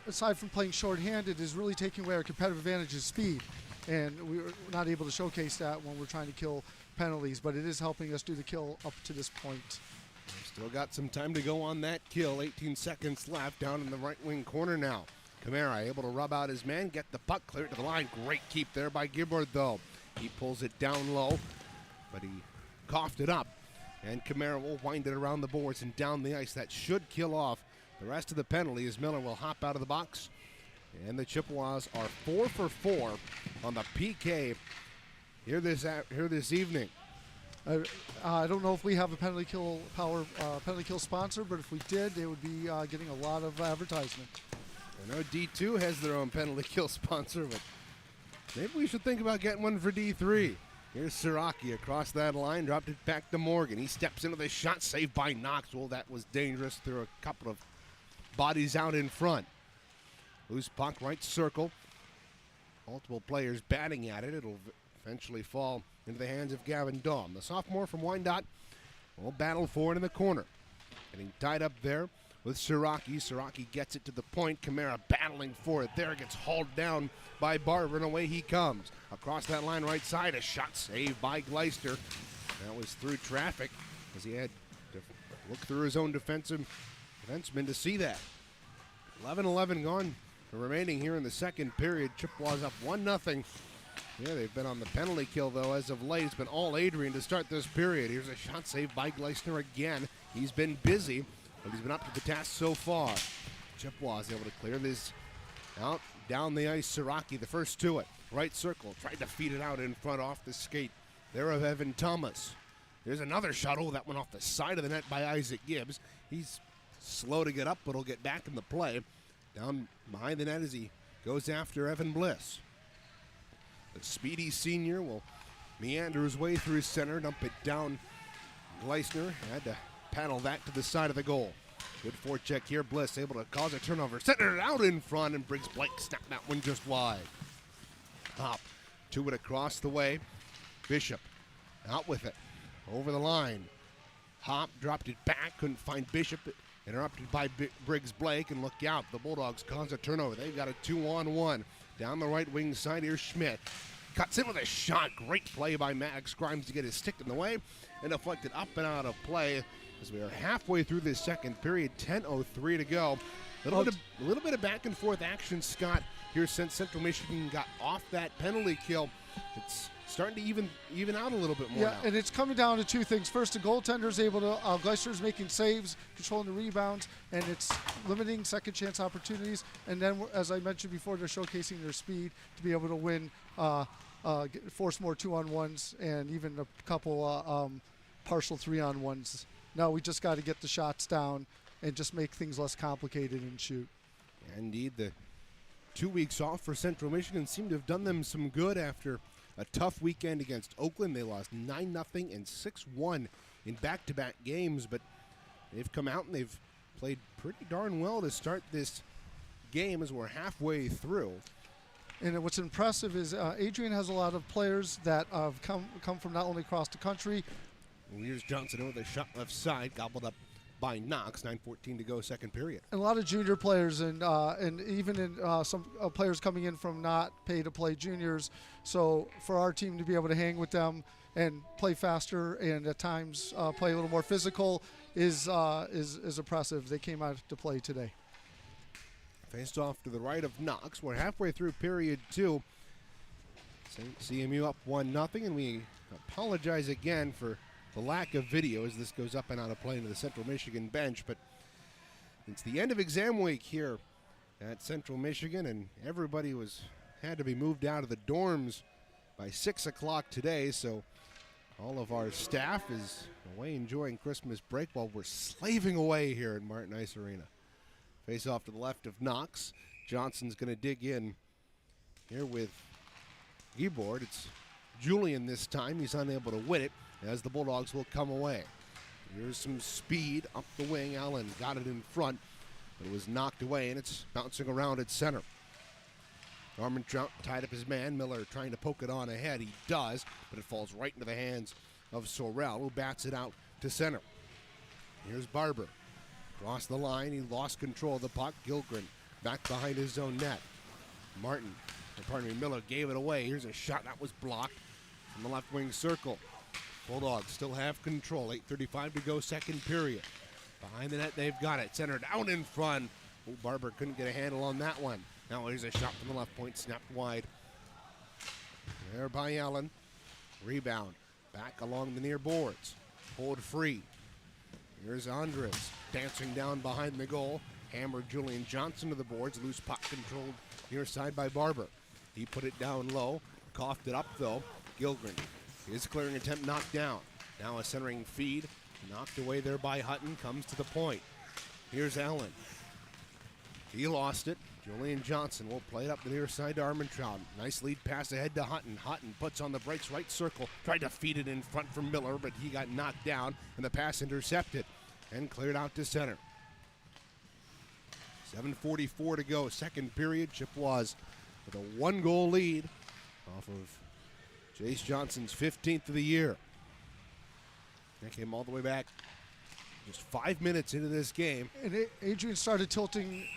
aside from playing shorthanded, is really taking away our competitive advantage of speed. And we're not able to showcase that when we're trying to kill penalties, but it is helping us do the kill up to this point. We've still got some time to go on that kill. 18 seconds left down in the right wing corner now. Camara able to rub out his man, get the puck cleared to the line. Great keep there by Gibbard, though. He pulls it down low, but he coughed it up. And Camara will wind it around the boards and down the ice. That should kill off the rest of the penalty as Miller will hop out of the box. And the Chippewas are 4 for 4 on the PK here this evening. I don't know if we have a penalty kill sponsor, but if we did, they would be getting a lot of advertisement. I know D2 has their own penalty kill sponsor, but maybe we should think about getting one for D3. Here's Siraki across that line, dropped it back to Morgan. He steps into the shot, saved by Knox. Well, that was dangerous. Threw a couple of bodies out in front. Loose puck, right circle. Multiple players batting at it. It'll eventually fall into the hands of Gavin Daum. The sophomore from Wyandotte will battle for it in the corner. Getting tied up there with Siraki. Siraki gets it to the point. Camara battling for it. There gets hauled down by Barber, and away he comes. Across that line right side, a shot saved by Gleister. That was through traffic as he had to look through his own defenseman to see that. 11-11 gone remaining here in the second period. Chippewas up 1-0. Yeah, they've been on the penalty kill, though, as of late. It's been all Adrian to start this period. Here's a shot saved by Gleisner again. He's been busy, but he's been up to the task so far. Chippewas able to clear this out. Down the ice, Siraki, the first to it. Right circle, tried to feed it out in front off the skate there of Evan Thomas. There's another shot. Oh, that went off the side of the net by Isaac Gibbs. He's slow to get up, but he'll get back in the play. Down behind the net as he goes after Evan Bliss. The speedy senior will meander his way through center, dump it down. Gleisner had to paddle that to the side of the goal. Good forecheck here. Bliss able to cause a turnover. Center it out in front, and Briggs Blake snapped that one just wide. Hop to it across the way. Bishop out with it. Over the line. Hop dropped it back. Couldn't find Bishop. Interrupted by Briggs Blake, and look out. The Bulldogs cause a turnover. They've got a 2-on-1. Down the right wing side, here's Schmidt. Cuts in with a shot. Great play by Max Grimes to get his stick in the way and deflected up and out of play as we are halfway through this second period. 10:03 to go. A little bit of back and forth action, Scott, here since Central Michigan got off that penalty kill. It's starting to even out a little bit more now. And it's coming down to two things. First, the goaltender's able to, Gleister's making saves, controlling the rebounds, and it's limiting second chance opportunities. And then, as I mentioned before, they're showcasing their speed to be able to win, force more 2-on-1s and even a couple partial 3-on-1s. Now we just got to get the shots down and just make things less complicated and shoot. Indeed, the 2 weeks off for Central Michigan seemed to have done them some good after a tough weekend against Oakland. They lost 9-0 and 6-1 in back-to-back games, but they've come out and they've played pretty darn well to start this game as we're halfway through. And what's impressive is Adrian has a lot of players that have come from not only across the country. Here's Johnson with a shot left side, gobbled up by Knox. 9:14 to go, second period. And a lot of junior players, and even in some players coming in from not pay-to-play juniors. So for our team to be able to hang with them and play faster and at times play a little more physical is impressive. They came out to play today. Faced off to the right of Knox. We're halfway through period 2. CMU up 1-0, and we apologize again for the lack of video as this goes up and out of play into the Central Michigan bench. But it's the end of exam week here at Central Michigan, and everybody had to be moved out of the dorms by 6 o'clock today. So all of our staff is away enjoying Christmas break while we're slaving away here at Martin Ice Arena. Face off to the left of Knox. Johnson's going to dig in here with Geboard. It's Julian this time. He's unable to win it as the Bulldogs will come away. Here's some speed up the wing. Allen got it in front, but it was knocked away, and it's bouncing around at center. Armentrout tied up his man. Miller trying to poke it on ahead. He does, but it falls right into the hands of Sorrell, who bats it out to center. Here's Barber. Across the line, he lost control of the puck. Gilgren back behind his own net. Miller gave it away. Here's a shot that was blocked from the left wing circle. Bulldogs still have control. 8:35 to go, second period. Behind the net, they've got it. Centered out in front. Oh, Barber couldn't get a handle on that one. Now here's a shot from the left point, snapped wide. There by Allen. Rebound. Back along the near boards. Pulled free. Here's Andres dancing down behind the goal. Hammered Julian Johnson to the boards. Loose puck controlled near side by Barber. He put it down low. Coughed it up though. Gilgren. His clearing attempt knocked down. Now a centering feed. Knocked away there by Hutton. Comes to the point. Here's Allen. He lost it. Julian Johnson will play it up the near side to Armentrout. Nice lead pass ahead to Hutton. Hutton puts on the brakes, right circle. Tried to feed it in front from Miller, but he got knocked down, and the pass intercepted and cleared out to center. 7:44 to go, second period. Chippewas with a 1-goal lead off of Jace Johnson's 15th of the year. That came all the way back just 5 minutes into this game. And Adrian started tilting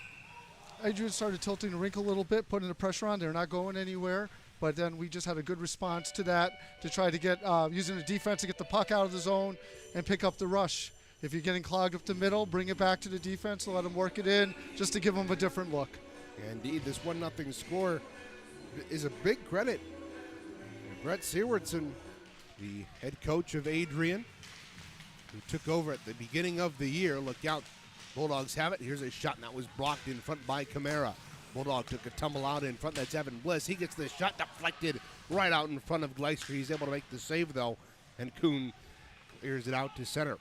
the rink a little bit, putting the pressure on. They're not going anywhere. But then we just had a good response to that to try to get, using the defense to get the puck out of the zone and pick up the rush. If you're getting clogged up the middle, bring it back to the defense, let them work it in, just to give them a different look. Indeed, this 1-0 score is a big credit. Brett Sewardson, the head coach of Adrian, who took over at the beginning of the year. Look out, Bulldogs have it. Here's a shot, and that was blocked in front by Camara. Bulldog took a tumble out in front. That's Evan Bliss. He gets the shot deflected right out in front of Gleister. He's able to make the save, though, and Kuhn clears it out to center.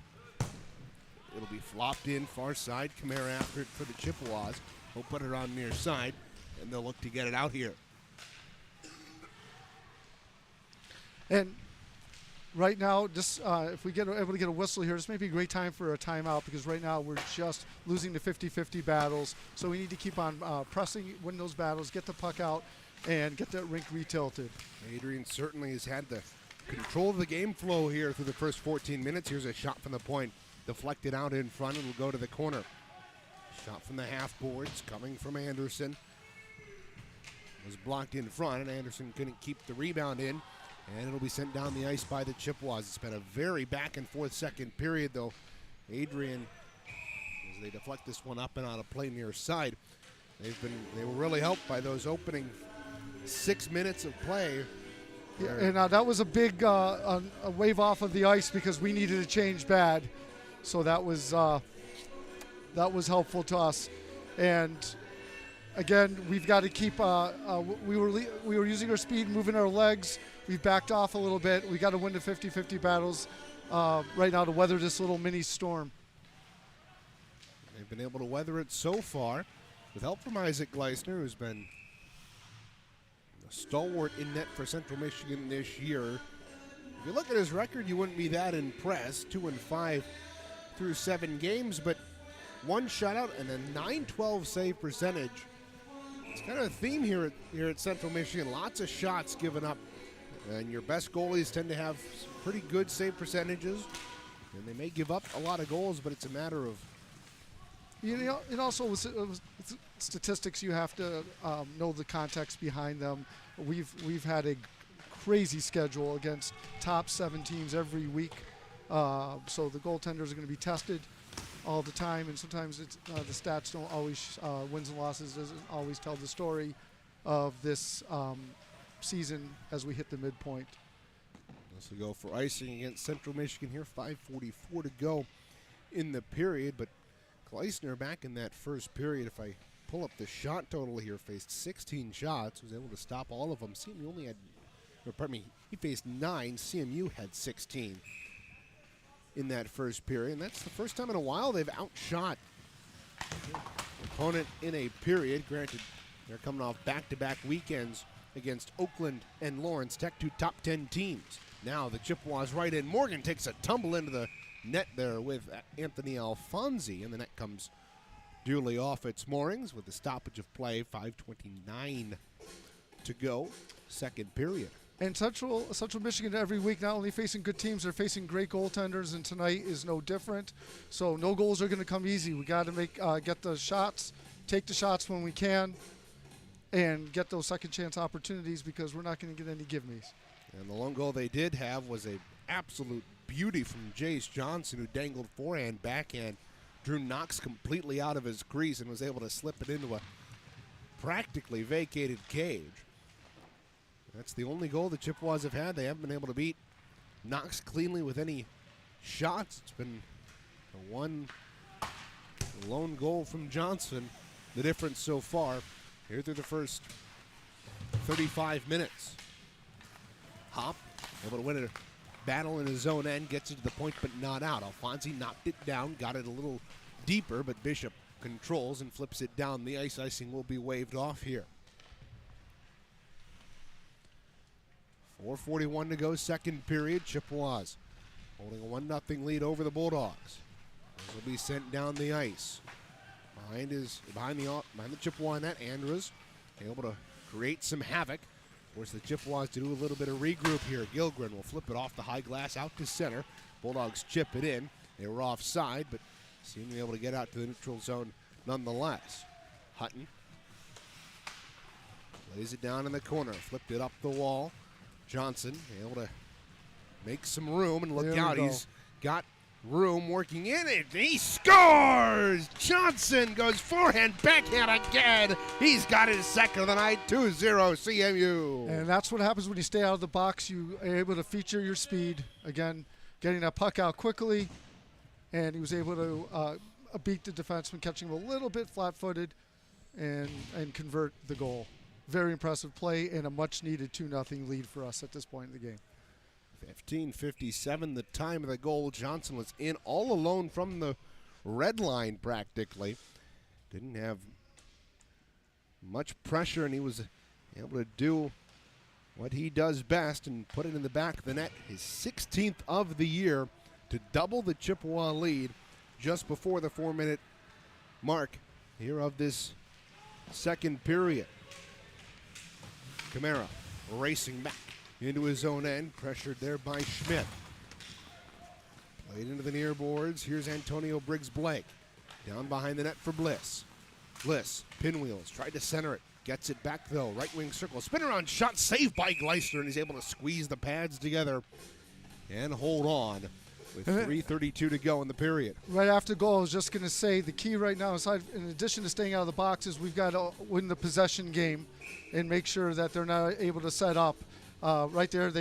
It'll be flopped in far side. Camara after it for the Chippewas. He'll put it on near side, and they'll look to get it out here. And right now, just if we get able to get a whistle here, this may be a great time for a timeout, because right now we're just losing the 50-50 battles. So we need to keep on pressing, win those battles, get the puck out, and get that rink retilted. Adrian certainly has had the control of the game flow here through the first 14 minutes. Here's a shot from the point. Deflected out in front, and will go to the corner. Shot from the half boards coming from Anderson. Was blocked in front, and Anderson couldn't keep the rebound in. And it'll be sent down the ice by the Chippewas. It's been a very back and forth second period, though. Adrian, as they deflect this one up and out of play near side, they were really helped by those opening 6 minutes of play. Yeah, and that was a big a wave off of the ice, because we needed a change bad. So that was helpful to us. And again, we've got to keep. We were using our speed, moving our legs. We've backed off a little bit. We got to win the 50-50 battles right now to weather this little mini storm. They've been able to weather it so far with help from Isaac Gleisner, who's been a stalwart in net for Central Michigan this year. If you look at his record, you wouldn't be that impressed. 2-5 through 7 games, but 1 shutout and a .912 save percentage. It's kind of a theme here at Central Michigan. Lots of shots given up, and your best goalies tend to have pretty good save percentages, and they may give up a lot of goals, but it's a matter of, you know, it also was statistics. You have to know the context behind them. We've had a crazy schedule against top 7 teams every week. So the goaltenders are going to be tested all the time, and sometimes it's, the stats don't always, wins and losses doesn't always tell the story of this season as we hit the midpoint. This will go for icing against Central Michigan here. 5:44 to go in the period, but Gleisner back in that first period, if I pull up the shot total here, faced 16 shots, was able to stop all of them. CMU only had, or pardon me, he faced 9, CMU had 16. In that first period, and that's the first time in a while they've outshot opponent in a period. Granted, they're coming off back-to-back weekends against Oakland and Lawrence Tech, 2 top 10 teams. Now the Chippewas right in. Morgan takes a tumble into the net there with Anthony Alfonsi, and the net comes duly off its moorings with the stoppage of play. 5:29 to go, second period. And Central Michigan every week not only facing good teams, they're facing great goaltenders, and tonight is no different. So no goals are going to come easy. We got to get the shots, take the shots when we can, and get those second chance opportunities because we're not going to get any give-me's. And the lone goal they did have was a absolute beauty from Jace Johnson, who dangled forehand, backhand, drew Knox completely out of his crease and was able to slip it into a practically vacated cage. That's the only goal the Chippewas have had. They haven't been able to beat Knox cleanly with any shots. It's been a one lone goal from Johnson, the difference so far here through the first 35 minutes. Hop, able to win a battle in his own end, gets it to the point but not out. Alfonsi knocked it down, got it a little deeper, but Bishop controls and flips it down the ice. Icing will be waved off here. 4:41 to go, second period. Chippewas holding a 1-0 lead over the Bulldogs. This will be sent down the ice. Behind the Chippewa net, Andrews able to create some havoc. Force the Chippewas to do a little bit of regroup here. Gilgren will flip it off the high glass out to center. Bulldogs chip it in. They were offside, but seem to be able to get out to the neutral zone nonetheless. Hutton lays it down in the corner, flipped it up the wall. Johnson able to make some room and look out. He's got room working in it. He scores! Johnson goes forehand, backhand again. He's got his second of the night, 2-0 CMU. And that's what happens when you stay out of the box. You are able to feature your speed. Again, getting that puck out quickly. And he was able to beat the defenseman, catching him a little bit flat-footed and convert the goal. Very impressive play and a much-needed 2-0 lead for us at this point in the game. 15:57, the time of the goal. Johnson was in all alone from the red line practically. Didn't have much pressure, and he was able to do what he does best and put it in the back of the net. His 16th of the year to double the Chippewa lead just before the 4-minute mark here of this second period. Camara racing back into his own end, pressured there by Schmidt. Played into the near boards. Here's Antonio Briggs-Blake. Down behind the net for Bliss. Bliss, pinwheels, tried to center it. Gets it back though, right wing circle. Spin around shot, saved by Gleister, and he's able to squeeze the pads together and hold on with 3:32 to go in the period. Right after goal, I was just going to say the key right now, in addition to staying out of the boxes, we've got to win the possession game and make sure that they're not able to set up. Right there,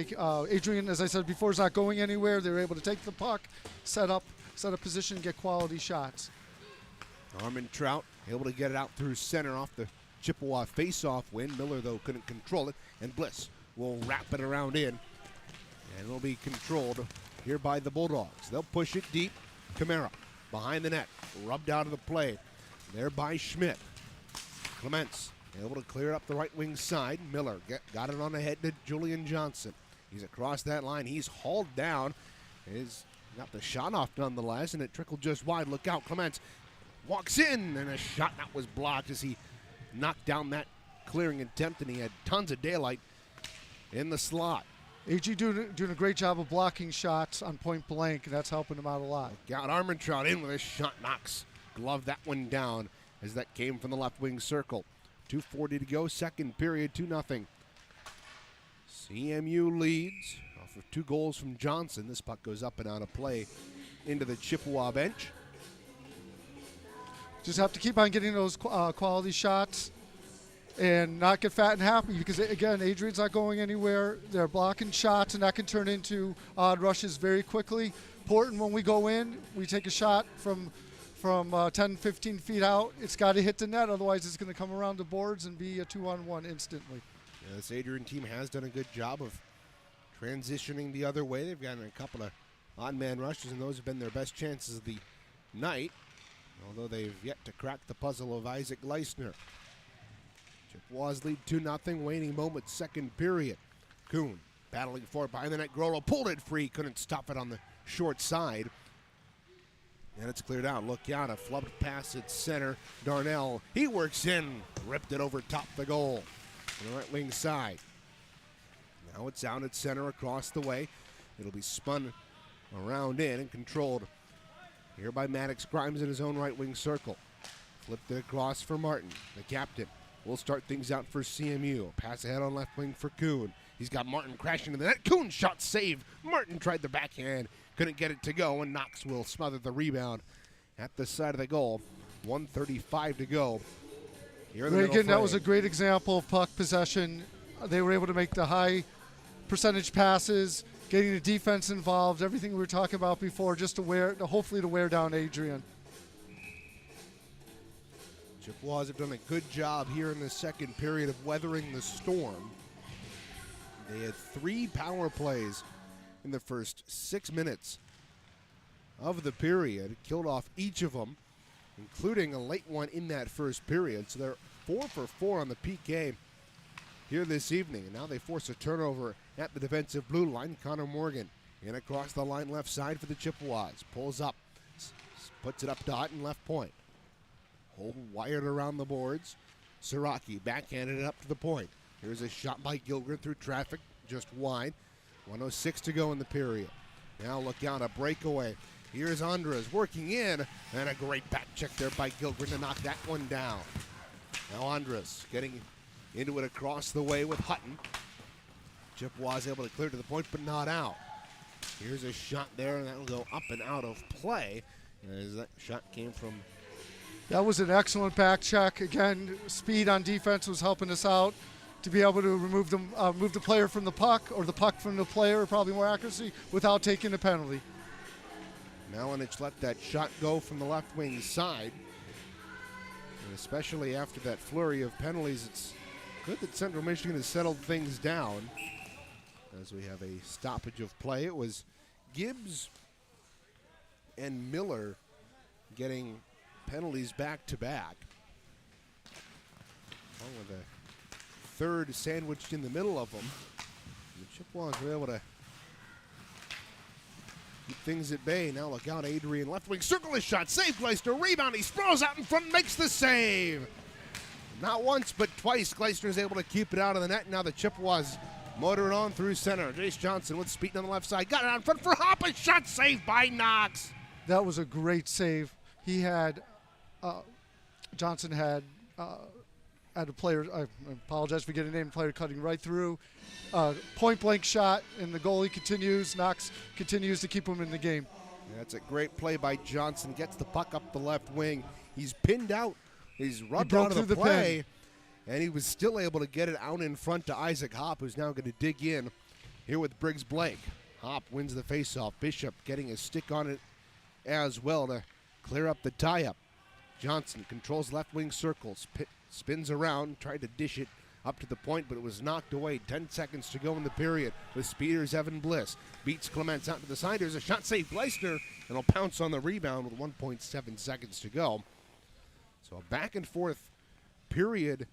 Adrian, as I said before, is not going anywhere. They're able to take the puck, set up position, get quality shots. Armin Trout able to get it out through center off the Chippewa face-off win. Miller, though, couldn't control it, and Bliss will wrap it around in, and it'll be controlled here by the Bulldogs. They'll push it deep. Camara behind the net, rubbed out of the play. There by Schmidt. Clements able to clear it up the right wing side. Miller got it on the head to Julian Johnson. He's across that line. He's hauled down. He's got the shot off nonetheless, and it trickled just wide. Look out, Clements walks in, and a shot that was blocked as he knocked down that clearing attempt, and he had tons of daylight in the slot. AG doing a great job of blocking shots on point blank, and that's helping him out a lot. Got Armentrout in with a shot, knocks glove that one down as that came from the left wing circle. 2:40 to go, second period, 2-0. CMU leads off of 2 goals from Johnson. This puck goes up and out of play into the Chippewa bench. Just have to keep on getting those quality shots and not get fat and happy because, again, Adrian's not going anywhere. They're blocking shots, and that can turn into odd rushes very quickly. Important when we go in, we take a shot from 10, 15 feet out. It's got to hit the net, otherwise it's going to come around the boards and be a 2-on-1 instantly. Yeah, this Adrian team has done a good job of transitioning the other way. They've gotten a couple of odd man rushes, and those have been their best chances of the night, although they've yet to crack the puzzle of Isaac Leisner. Chippewas lead 2-0, waning moments, second period. Kuhn battling for it behind the net. Grolo pulled it free, couldn't stop it on the short side. And it's cleared out. Look out, a flubbed pass at center. Darnell, he works in, ripped it over top the goal on the right wing side. Now it's out at center across the way. It'll be spun around in and controlled here by Maddox Grimes in his own right wing circle. Flipped it across for Martin, the captain. Will start things out for CMU. Pass ahead on left wing for Kuhn. He's got Martin crashing into the net. Kuhn shot saved. Martin tried the backhand. Couldn't get it to go, and Knox will smother the rebound at the side of the goal. 1:35 to go. Here in the middle Again, that frame. was a great example of puck possession. They were able to make the high percentage passes, getting the defense involved, everything we were talking about before, just hopefully to wear down Adrian. Chippewas have done a good job here in the second period of weathering the storm. They had 3 power plays in the first 6 minutes of the period, killed off each of them, including a late one in that first period. So they're 4 for 4 on the PK here this evening. And now they force a turnover at the defensive blue line. Connor Morgan in across the line left side for the Chippewas. Pulls up, puts it up to Hutton left point. Hole wired around the boards. Siraki backhanded it up to the point. Here's a shot by Gilgren through traffic, just wide. 1:06 to go in the period. Now look out, a breakaway. Here's Andres working in, and a great back check there by Gilgren to knock that one down. Now Andres getting into it across the way with Hutton. Chippewas able to clear to the point, but not out. Here's a shot there, and that will go up and out of play as that shot came from. That was an excellent back check. Again, speed on defense was helping us out to be able to move the player from the puck, or the puck from the player, probably more accuracy, without taking a penalty. Malinich let that shot go from the left wing side. And especially after that flurry of penalties, it's good that Central Michigan has settled things down as we have a stoppage of play. It was Gibbs and Miller getting penalties back to back, along with a third sandwiched in the middle of them. And the Chippewas were able to keep things at bay. Now look out, Adrian, left wing, circle his shot, save Gleister, rebound, he sprawls out in front, makes the save. Not once, but twice, Gleister is able to keep it out of the net. Now the Chippewas motor it on through center. Jace Johnson with speed on the left side, got it out in front for Hop, a shot saved by Knox. That was a great save. He had, Johnson had a player, I apologize for getting a name, player cutting right through. Point blank shot, and the goalie continues. Knox continues to keep him in the game. That's a great play by Johnson. Gets the puck up the left wing. He's pinned out. He's rubbed broke out of through the the play. And he was still able to get it out in front to Isaac Hopp, who's now going to dig in here with Briggs Blake. Hopp wins the faceoff. Bishop getting a stick on it as well to clear up the tie-up. Johnson controls left wing circles, spins around, tried to dish it up to the point, but it was knocked away. 10 seconds to go in the period with speeders Evan Bliss. Beats Clements out to the side. There's a shot save Gleister, and he'll pounce on the rebound with 1.7 seconds to go. So a back and forth period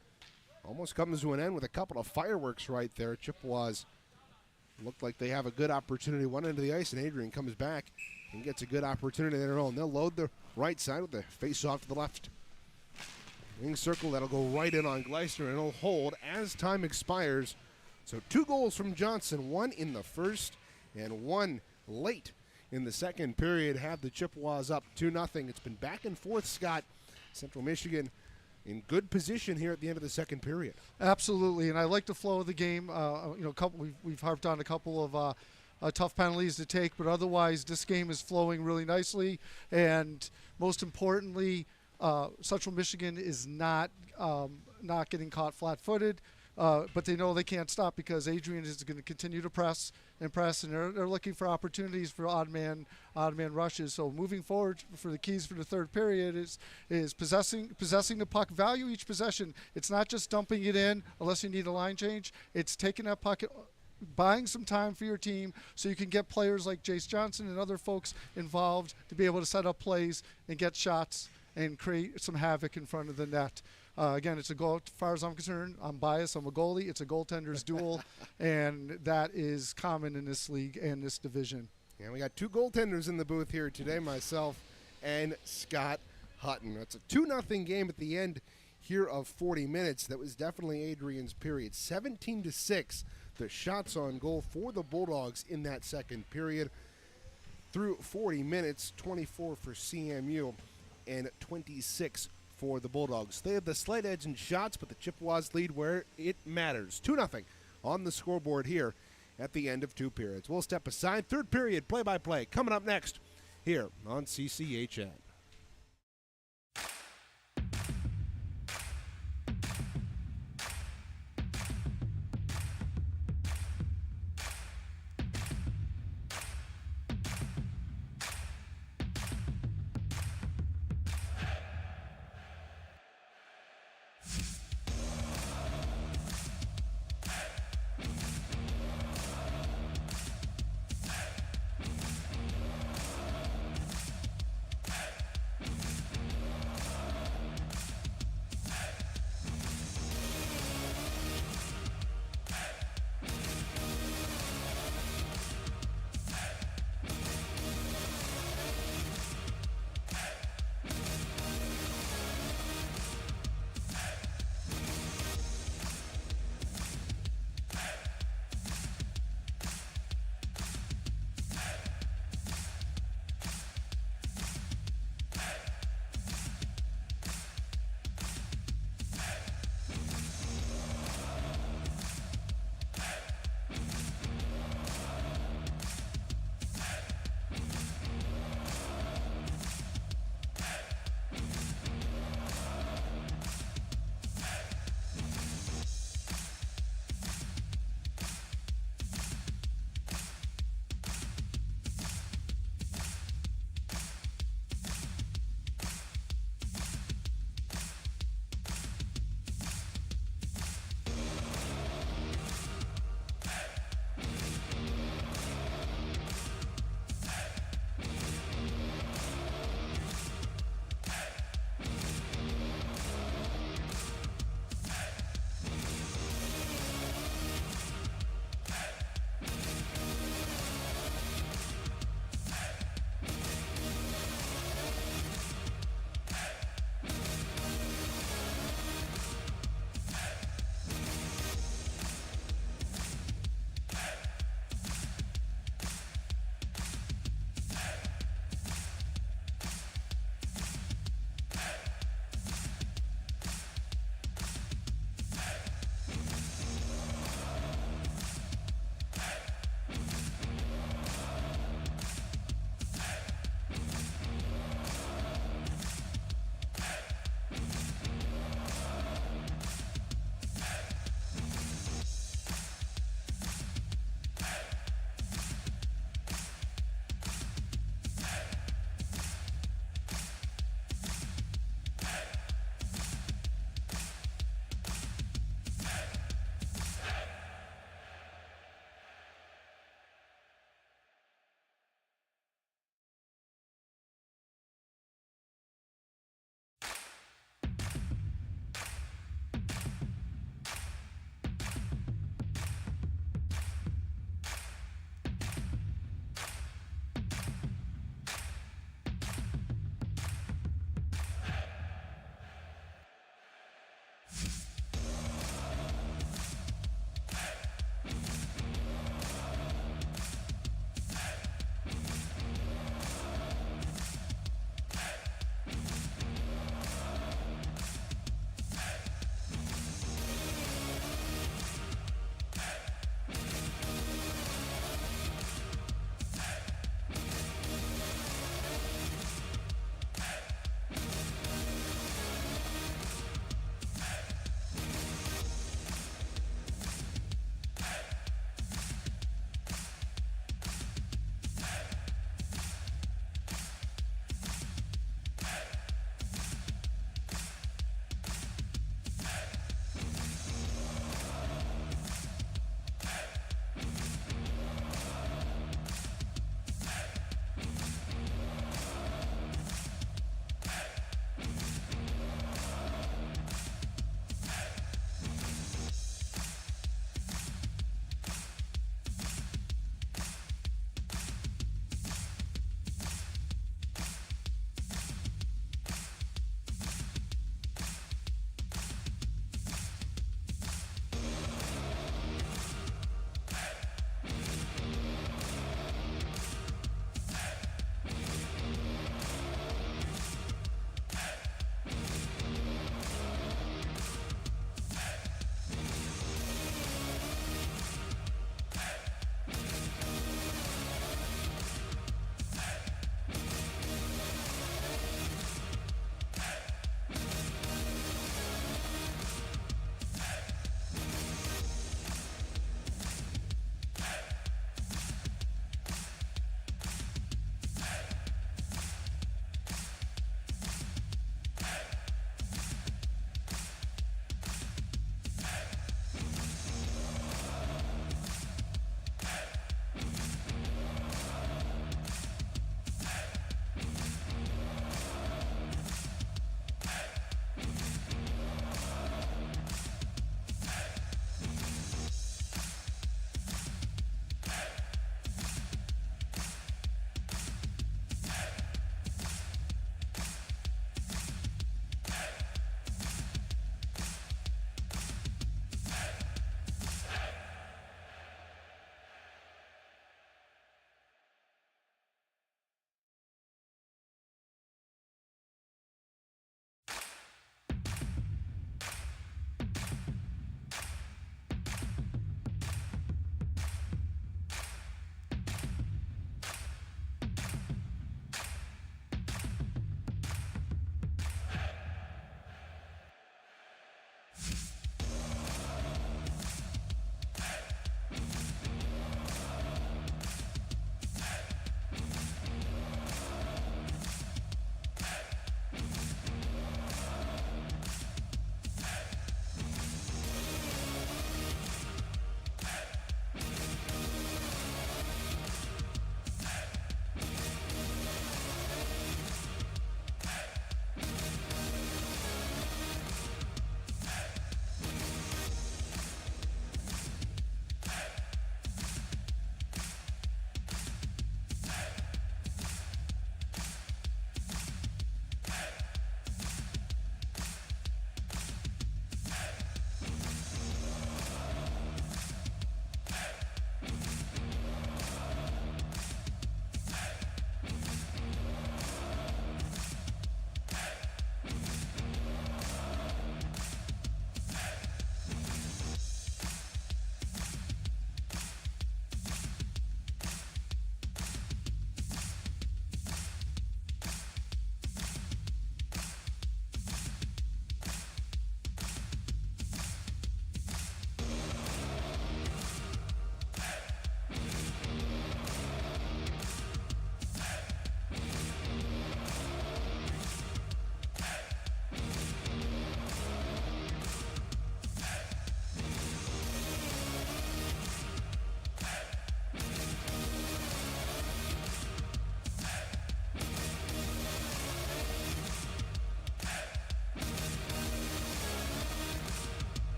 almost comes to an end with a couple of fireworks right there. Chippewas looked like they have a good opportunity. One end of the ice, and Adrian comes back and gets a good opportunity there. And they'll load the right side with the face-off to the left wing circle. That'll go right in on Gleister, and it'll hold as time expires. So 2 goals from Johnson, 1 in the first and 1 late in the second period, have the Chippewas up 2-0. It's been back and forth, Scott. Central Michigan in good position here at the end of the second period. Absolutely, and I like the flow of the game. We've harped on a couple of tough penalties to take, but otherwise this game is flowing really nicely. And most importantly, Central Michigan is not getting caught flat-footed, but they know they can't stop because Adrian is going to continue to press, and they're looking for opportunities for odd man rushes. So moving forward, for the keys for the third period is possessing the puck, value each possession. It's not just dumping it in unless you need a line change. It's taking that puck, buying some time for your team so you can get players like Jace Johnson and other folks involved to be able to set up plays and get shots and create some havoc in front of the net. Again, it's a goal. As far as I'm concerned, I'm biased. I'm a goalie. It's a goaltender's duel, and that is common in this league and this division. And we got 2 goaltenders in the booth here today, myself and Scott Hutton. It's a 2-0 game at the end here of 40 minutes. That was definitely Adrian's period. 17-6, the shots on goal for the Bulldogs in that second period. Through 40 minutes, 24 for CMU and 26 for the Bulldogs. They have the slight edge in shots, but the Chippewas lead where it matters. 2-0 on the scoreboard here at the end of 2 periods. We'll step aside. Third period play-by-play coming up next here on CCHN.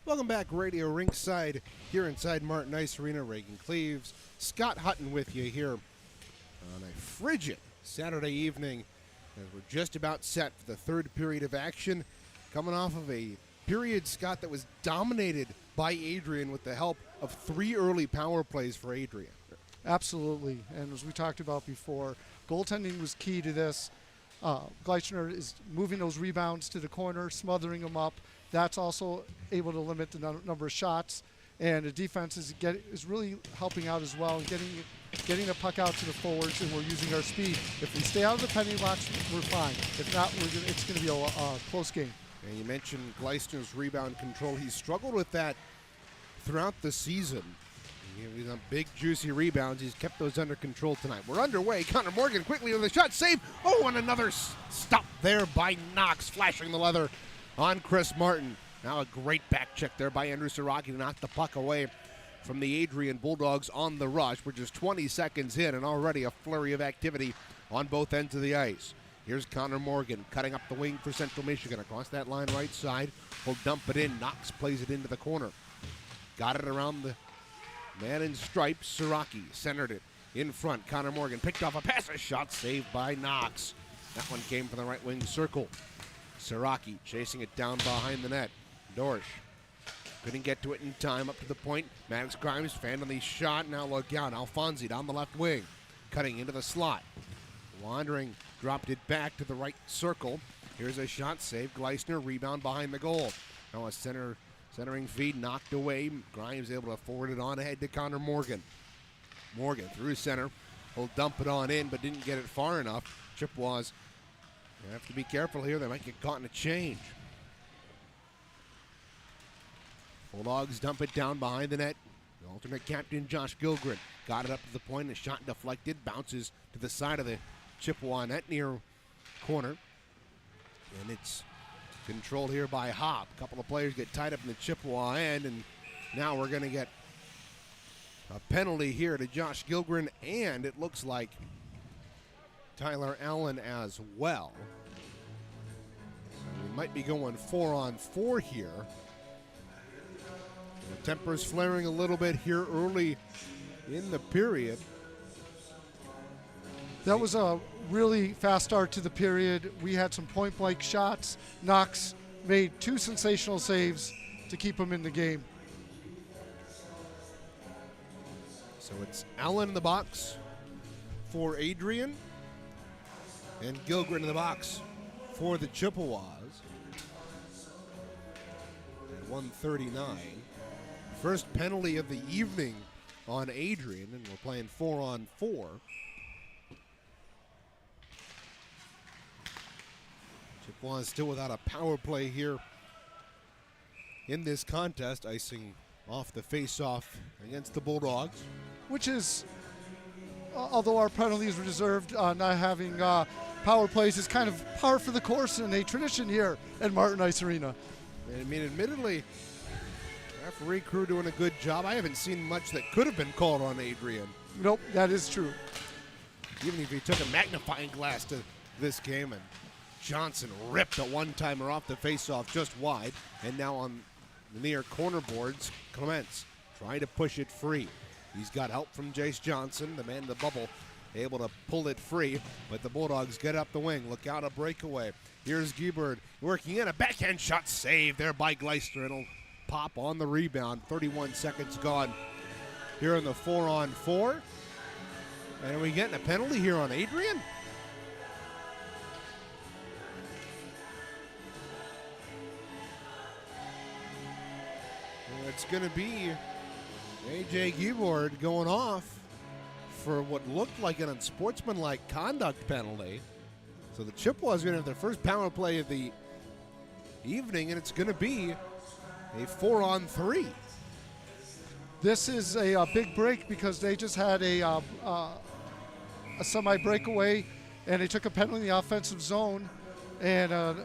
Welcome back, Radio Rinkside, here inside Martin Ice Arena. Reagan Cleaves, Scott Hutton with you here on a frigid Saturday evening as we're just about set for the third period of action, coming off of a period, Scott, that was dominated by Adrian with the help of 3 early power plays for Adrian. Absolutely, and as we talked about before, goaltending was key to this. Gleisner is moving those rebounds to the corner, smothering them up. That's also able to limit the number of shots, and the defense is really helping out as well, and getting the puck out to the forwards, and we're using our speed. If we stay out of the penalty box, we're fine. If not, it's going to be a close game. And you mentioned Gleisner's rebound control. He's struggled with that throughout the season. He's on big, juicy rebounds. He's kept those under control tonight. We're underway. Connor Morgan quickly with a shot. Save. Oh, and another stop there by Knox, flashing the leather on Chris Martin. Now a great back check there by Andrew Siraki to knock the puck away from the Adrian Bulldogs on the rush. We're just 20 seconds in and already a flurry of activity on both ends of the ice. Here's Connor Morgan cutting up the wing for Central Michigan. Across that line right side. He'll dump it in. Knox plays it into the corner. Got it around the man in stripes. Siraki centered it in front. Connor Morgan picked off a pass. A shot saved by Knox. That one came from the right wing circle. Siraki chasing it down behind the net. Dorsch couldn't get to it in time. Up to the point. Maddox Grimes fanned on the shot. Now look out. Alfonsi down the left wing. Cutting into the slot. Wandering. Dropped it back to the right circle. Here's a shot save. Gleisner rebound behind the goal. Now a centering feed knocked away. Grimes able to forward it on ahead to Connor Morgan. Morgan through center. He'll dump it on in, but didn't get it far enough. Chippewas have to be careful here. They might get caught in a change. Bulldogs dump it down behind the net. The alternate captain, Josh Gilgren, got it up to the point. A shot deflected. Bounces to the side of the Chippewa net near corner. And it's controlled here by Hop. A couple of players get tied up in the Chippewa end, and now we're going to get a penalty here to Josh Gilgren, and it looks like Tyler Allen as well. So we might be going 4-on-4 here. The temper's flaring a little bit here early in the period. That was a really fast start to the period. We had some point-blank shots. Knox made 2 sensational saves to keep him in the game. So it's Allen in the box for Adrian and Gilgren in the box for the Chippewas. At 1:39. First penalty of the evening on Adrian, and we're playing 4-on-4. Chippewas still without a power play here in this contest, icing off the face-off against the Bulldogs. Which is, although our penalties were deserved, not having power plays is kind of par for the course and a tradition here at Martin Ice Arena. I mean, admittedly, referee crew doing a good job. I haven't seen much that could have been called on Adrian. Nope, that is true. Even if he took a magnifying glass to this game, and Johnson ripped a one-timer off the face-off just wide, and now on the near corner boards, Clements trying to push it free. He's got help from Jace Johnson, the man in the bubble, able to pull it free, but the Bulldogs get up the wing. Look out, a breakaway. Here's Giebert working in a backhand shot save there by Gleisner. It'll pop on the rebound. 31 seconds gone here in the 4-on-4. And are we getting a penalty here on Adrian? It's going to be A.J. Giebord going off for what looked like an unsportsmanlike conduct penalty. So the Chippewas are going to have their first power play of the evening, and it's going to be a 4-on-3. This is a big break because they just had a semi-breakaway, and they took a penalty in the offensive zone, and a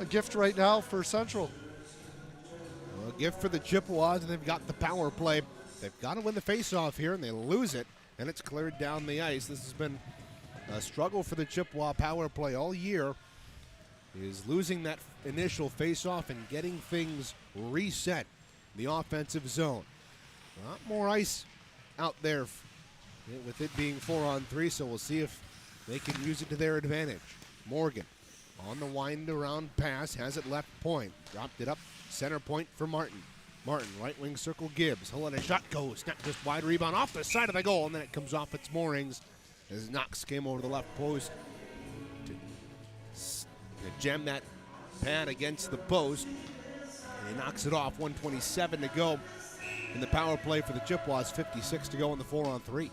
gift right now for Central. A gift for the Chippewas, and they've got the power play. They've got to win the face-off here, and they lose it, and it's cleared down the ice. This has been a struggle for the Chippewa power play all year, is losing that initial face-off and getting things reset the offensive zone. A lot more ice out there with it being 4-on-3, so we'll see if they can use it to their advantage. Morgan on the wind around pass, has it left point. Dropped it up center point for Martin. Martin, right wing circle Gibbs. He'll let a shot go. Snap just wide, rebound off the side of the goal, and then it comes off its moorings as Knox came over the left post to jam that pad against the post. And he knocks it off. 1:27 to go in the power play for the Chippewas. 56 to go in the 4-on-3.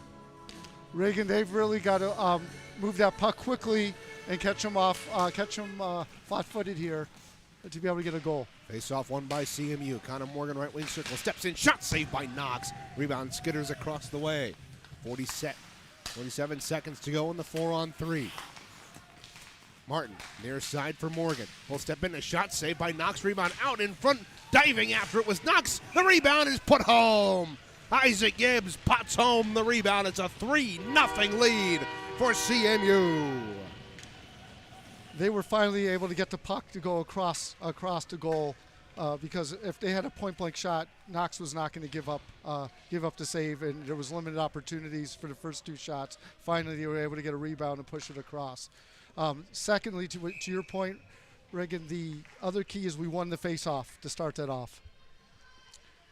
Reagan, they've really got to move that puck quickly and catch them flat-footed here to be able to get a goal. Face off won by CMU. Connor Morgan, right wing circle, steps in, shot saved by Knox. Rebound skitters across the way. 47 seconds to go in the 4-on-3. Martin, near side for Morgan. Will step in, a shot saved by Knox. Rebound out in front, diving after it was Knox. The rebound is put home. Isaac Gibbs pots home the rebound. It's a 3-0 lead for CMU. They were finally able to get the puck to go across the goal because if they had a point-blank shot, Knox was not going to give up the save, and there was limited opportunities for the first two shots. Finally, they were able to get a rebound and push it across. Secondly, to your point, Reagan, the other key is we won the face-off to start that off.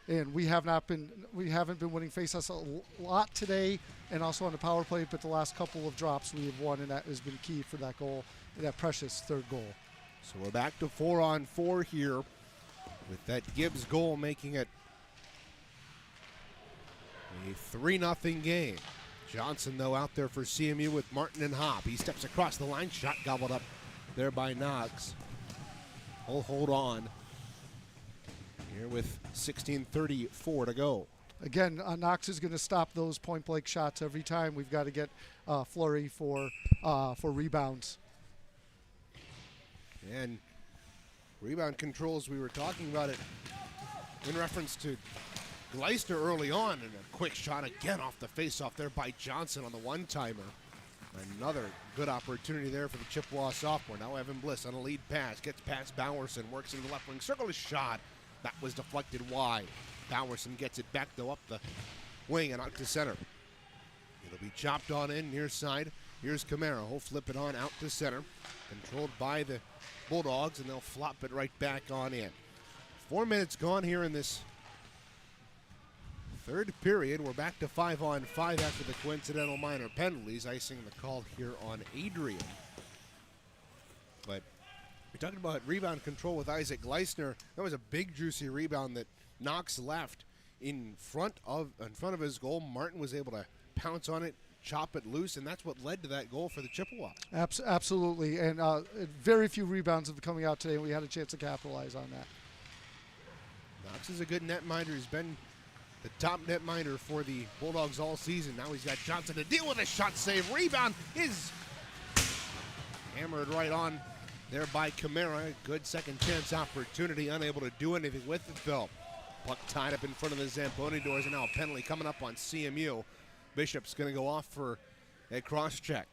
And we haven't been winning face-offs a lot today, and also on the power play. But the last couple of drops we have won, and that has been key for that goal, that precious third goal. So we're back to 4-on-4 here, with that Gibbs goal making it a 3-0 game. Johnson, though, out there for CMU with Martin and Hopp. He steps across the line, shot gobbled up there by Knox. He'll hold on here with 16:34 to go. Again, Knox is going to stop those point-blank shots every time. We've got to get Fleury for rebounds. And rebound controls, we were talking about it in reference to Gleister early on, and a quick shot again off the face-off there by Johnson on the one-timer. Another good opportunity there for the Chippewa sophomore. Now Evan Bliss on a lead pass, gets past Bowerson, works into the left wing circle, a shot. That was deflected wide. Bowerson gets it back, though, up the wing and out to center. It'll be chopped on in near side. Here's Camaro. He'll flip it on out to center. Controlled by the Bulldogs, and they'll flop it right back on in. 4 minutes gone here in this third period. We're back to 5-on-5 after the coincidental minor penalties. Icing the call here on Adrian. But we're talking about rebound control with Isaac Gleisner. That was a big, juicy rebound that Knox left in front of his goal. Martin was able to pounce on it, chop it loose, and that's what led to that goal for the Chippewa. Absolutely, and very few rebounds have been coming out today, and we had a chance to capitalize on that. Knox is a good netminder. He's been the top netminder for the Bulldogs all season. Now he's got Johnson to deal with a shot save. Rebound is hammered right on there by Camara. Good second chance opportunity. Unable to do anything with it, though. Puck tied up in front of the Zamponi doors, and now a penalty coming up on CMU. Bishop's going to go off for a cross check.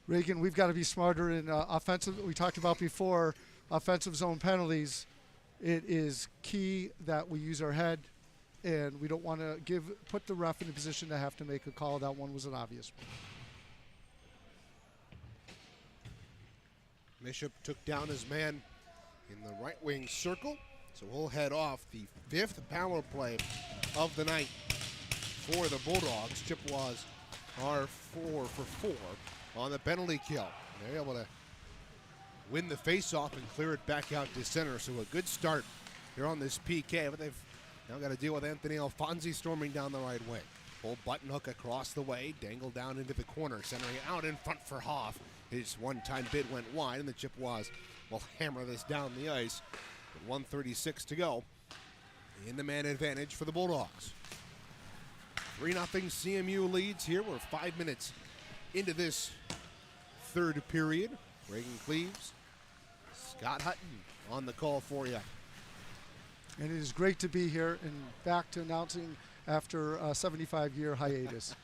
Reagan, we've got to be smarter in offensive. We talked about before offensive zone penalties. It is key that we use our head, and we don't want to put the ref in a position to have to make a call. That one was an obvious one. Bishop took down his man in the right wing circle, so we'll head off the fifth power play of the night for the Bulldogs. Chippewas are 4 for 4 on the penalty kill. They're able to win the face-off and clear it back out to center, so a good start here on this PK, but they've now got to deal with Anthony Alfonsi storming down the right wing. Full button hook across the way, dangled down into the corner, centering out in front for Hoff. His one-time bid went wide, and the Chippewas will hammer this down the ice with 1:36 to go in the man advantage for the Bulldogs. 3-0 CMU leads here. We're 5 minutes into this third period. Reagan Cleaves, Scott Hutton on the call for you. And it is great to be here and back to announcing after a 75-year hiatus.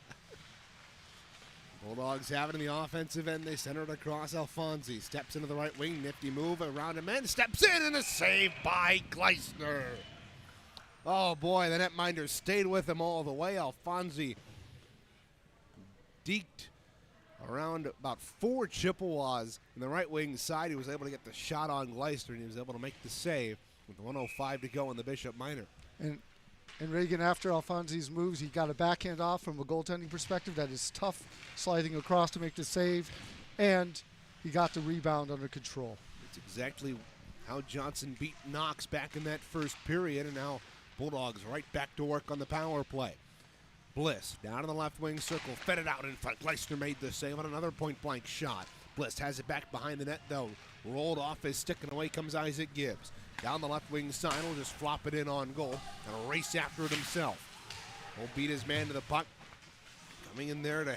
Bulldogs have it in the offensive end. They center it across. Alfonsi steps into the right wing. Nifty move around him and steps in, and a save by Gleisner. Oh boy, the netminder stayed with him all the way. Alfonsi deked around about 4 Chippewas in the right wing side. He was able to get the shot on Gleisner, and he was able to make the save with 1:05 to go in the Bishop Minor. And Reagan, after Alfonsi's moves, he got a backhand off from a goaltending perspective. That is tough, sliding across to make the save, and he got the rebound under control. It's exactly how Johnson beat Knox back in that first period, and now Bulldogs right back to work on the power play. Bliss down in the left wing circle, fed it out in front. Gleisner made the save on another point-blank shot. Bliss has it back behind the net, though. Rolled off his stick, and away comes Isaac Gibbs. Down the left wing side, will just flop it in on goal and race after it himself. Will beat his man to the puck. Coming in there to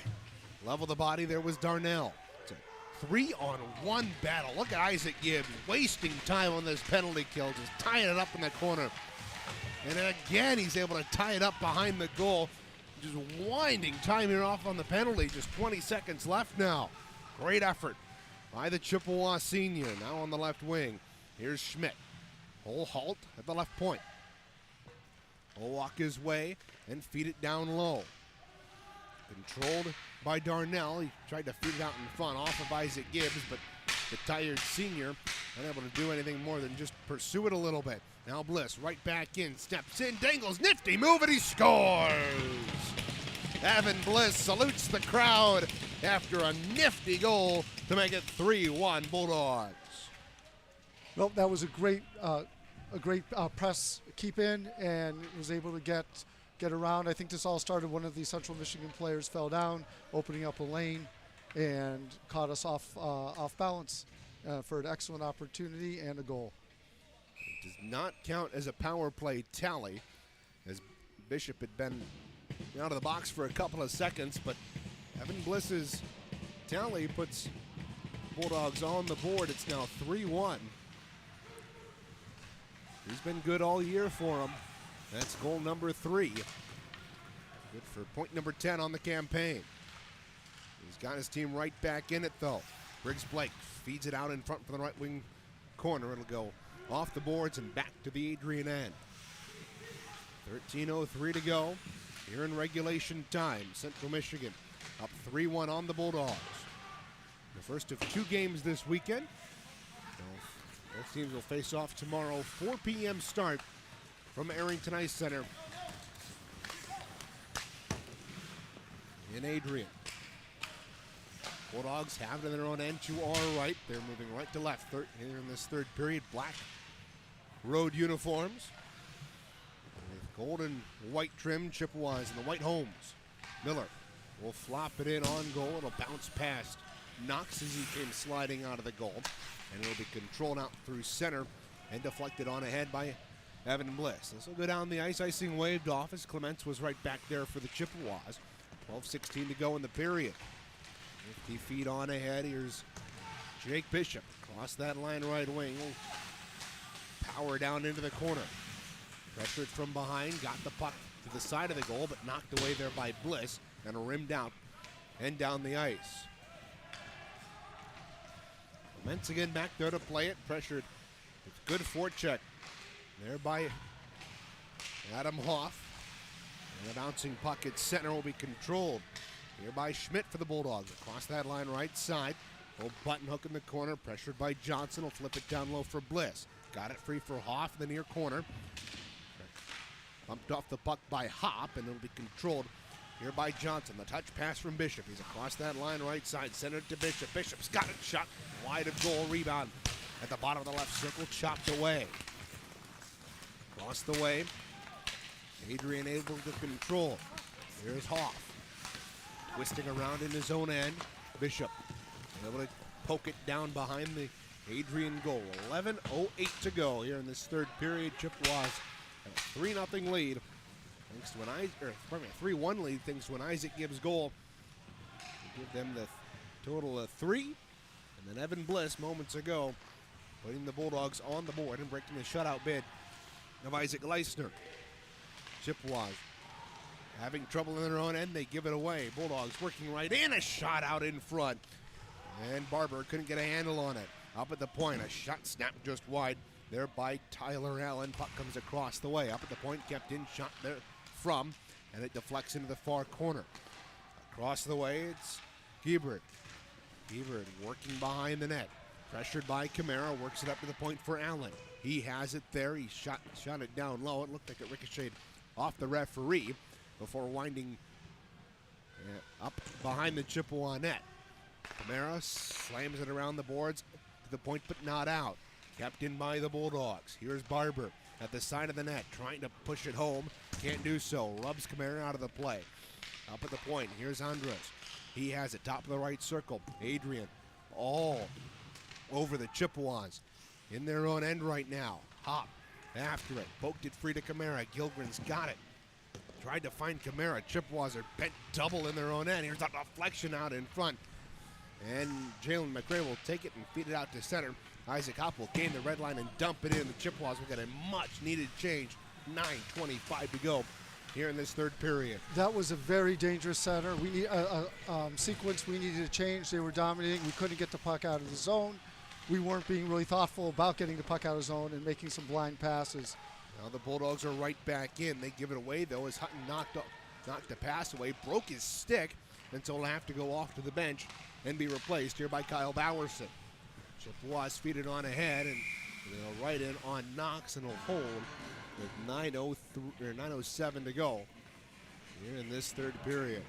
level the body, there was Darnell. It's a 3-on-1 battle. Look at Isaac Gibbs wasting time on this penalty kill, just tying it up in the corner. And then again, he's able to tie it up behind the goal. Just winding time here off on the penalty. Just 20 seconds left now. Great effort by the Chippewa senior. Now on the left wing. Here's Schmidt. He'll halt at the left point. He'll walk his way and feed it down low. Controlled by Darnell. He tried to feed it out in front off of Isaac Gibbs, but the tired senior unable to do anything more than just pursue it a little bit. Now Bliss right back in, steps in, dangles, nifty move, and he scores! Evan Bliss salutes the crowd after a nifty goal to make it 3-1 Bulldogs. Well, that was a great press keep in, and was able to get around. I think this all started, one of the Central Michigan players fell down, opening up a lane, and caught us off balance for an excellent opportunity and a goal. It does not count as a power play tally, as Bishop had been out of the box for a couple of seconds, but Evan Bliss's tally puts Bulldogs on the board. It's now 3-1. He's been good all year for him. That's goal number 3. Good for point number 10 on the campaign. He's got his team right back in it, though. Briggs Blake feeds it out in front for the right wing corner. It'll go off the boards and back to the Adrian end. 13:03 to go here in regulation time. Central Michigan up 3-1 on the Bulldogs. The first of 2 games this weekend. Both teams will face off tomorrow, 4 p.m. start from Arrington Ice Center in Adrian. Bulldogs have it in their own end to our right. They're moving right to left here in this third period. Black road uniforms with gold and white trim. Chippewas in the white homes. Miller will flop it in on goal. It'll bounce past Knox as he came sliding out of the goal. And it'll be controlled out through center and deflected on ahead by Evan Bliss. This will go down the ice. Icing waved off as Clements was right back there for the Chippewas. 12:16 to go in the period. 50 feet on ahead. Here's Jake Bishop. Across that line right wing. Power down into the corner. Pressured from behind. Got the puck to the side of the goal, but knocked away there by Bliss and rimmed out and down the ice. Clements again back there to play it. Pressured with good forecheck there by Adam Hoff. And the bouncing puck at center will be controlled here by Schmidt for the Bulldogs. Across that line right side. Old button hook in the corner. Pressured by Johnson. Will flip it down low for Bliss. Got it free for Hoff in the near corner. Bumped off the puck by Hop, and it'll be controlled here by Johnson. The touch pass from Bishop. He's across that line right side. Centered to Bishop. Bishop's got it. Shot wide of goal. Rebound at the bottom of the left circle. Chopped away. Across the way. Adrian able to control. Here's Hoff. Twisting around in his own end. Bishop able to poke it down behind the Adrian goal. 11:08 to go here in this third period. Chippewas have a 3-0 lead. Thanks to a 3-1 lead thanks to an Isaac Gibbs goal. We give them the total of 3. And then Evan Bliss moments ago putting the Bulldogs on the board and breaking the shutout bid of Isaac Gleisner. Chippewas having trouble in their own end. They give it away. Bulldogs working right in. A shot out in front. And Barber couldn't get a handle on it. Up at the point, a shot snapped just wide there by Tyler Allen. Puck comes across the way. Up at the point, kept in, shot there from, and it deflects into the far corner. Across the way, it's Hebert. Hebert working behind the net. Pressured by Kamara, works it up to the point for Allen. He has it there. He shot it down low. It looked like it ricocheted off the referee before winding up behind the Chippewa net. Kamara slams it around the boards to the point, but not out. Kept in by the Bulldogs. Here's Barber at the side of the net, trying to push it home. Can't do so. Rubs Kamara out of the play. Up at the point, here's Andres. He has it, top of the right circle. Adrian all over the Chippewas. In their own end right now. Hop after it. Poked it free to Kamara. Gilgren's got it. Tried to find Kamara. Chippewas are bent double in their own end. Here's a deflection out in front. And Jalen McRae will take it and feed it out to center. Isaac Hop will gain the red line and dump it in. The Chippewas will get a much-needed change. 9:25 to go here in this third period. That was a very dangerous center. We need a sequence we needed to change. They were dominating. We couldn't get the puck out of the zone. We weren't being really thoughtful about getting the puck out of the zone and making some blind passes. Now the Bulldogs are right back in. They give it away, though, as Hutton knocked the pass away, broke his stick, and so he'll have to go off to the bench and be replaced here by Kyle Bowerson. Chippewas feed it on ahead, and they'll right in on Knox, and he'll hold with 9:07 to go here in this third period.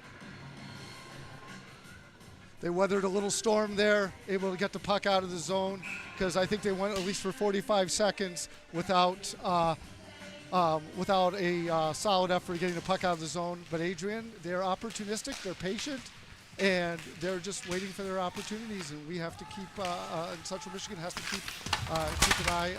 They weathered a little storm there, able to get the puck out of the zone, because I think they went at least for 45 seconds without a solid effort getting the puck out of the zone. But Adrian, they're opportunistic, they're patient, and they're just waiting for their opportunities. And we have to keep, and Central Michigan has to keep an eye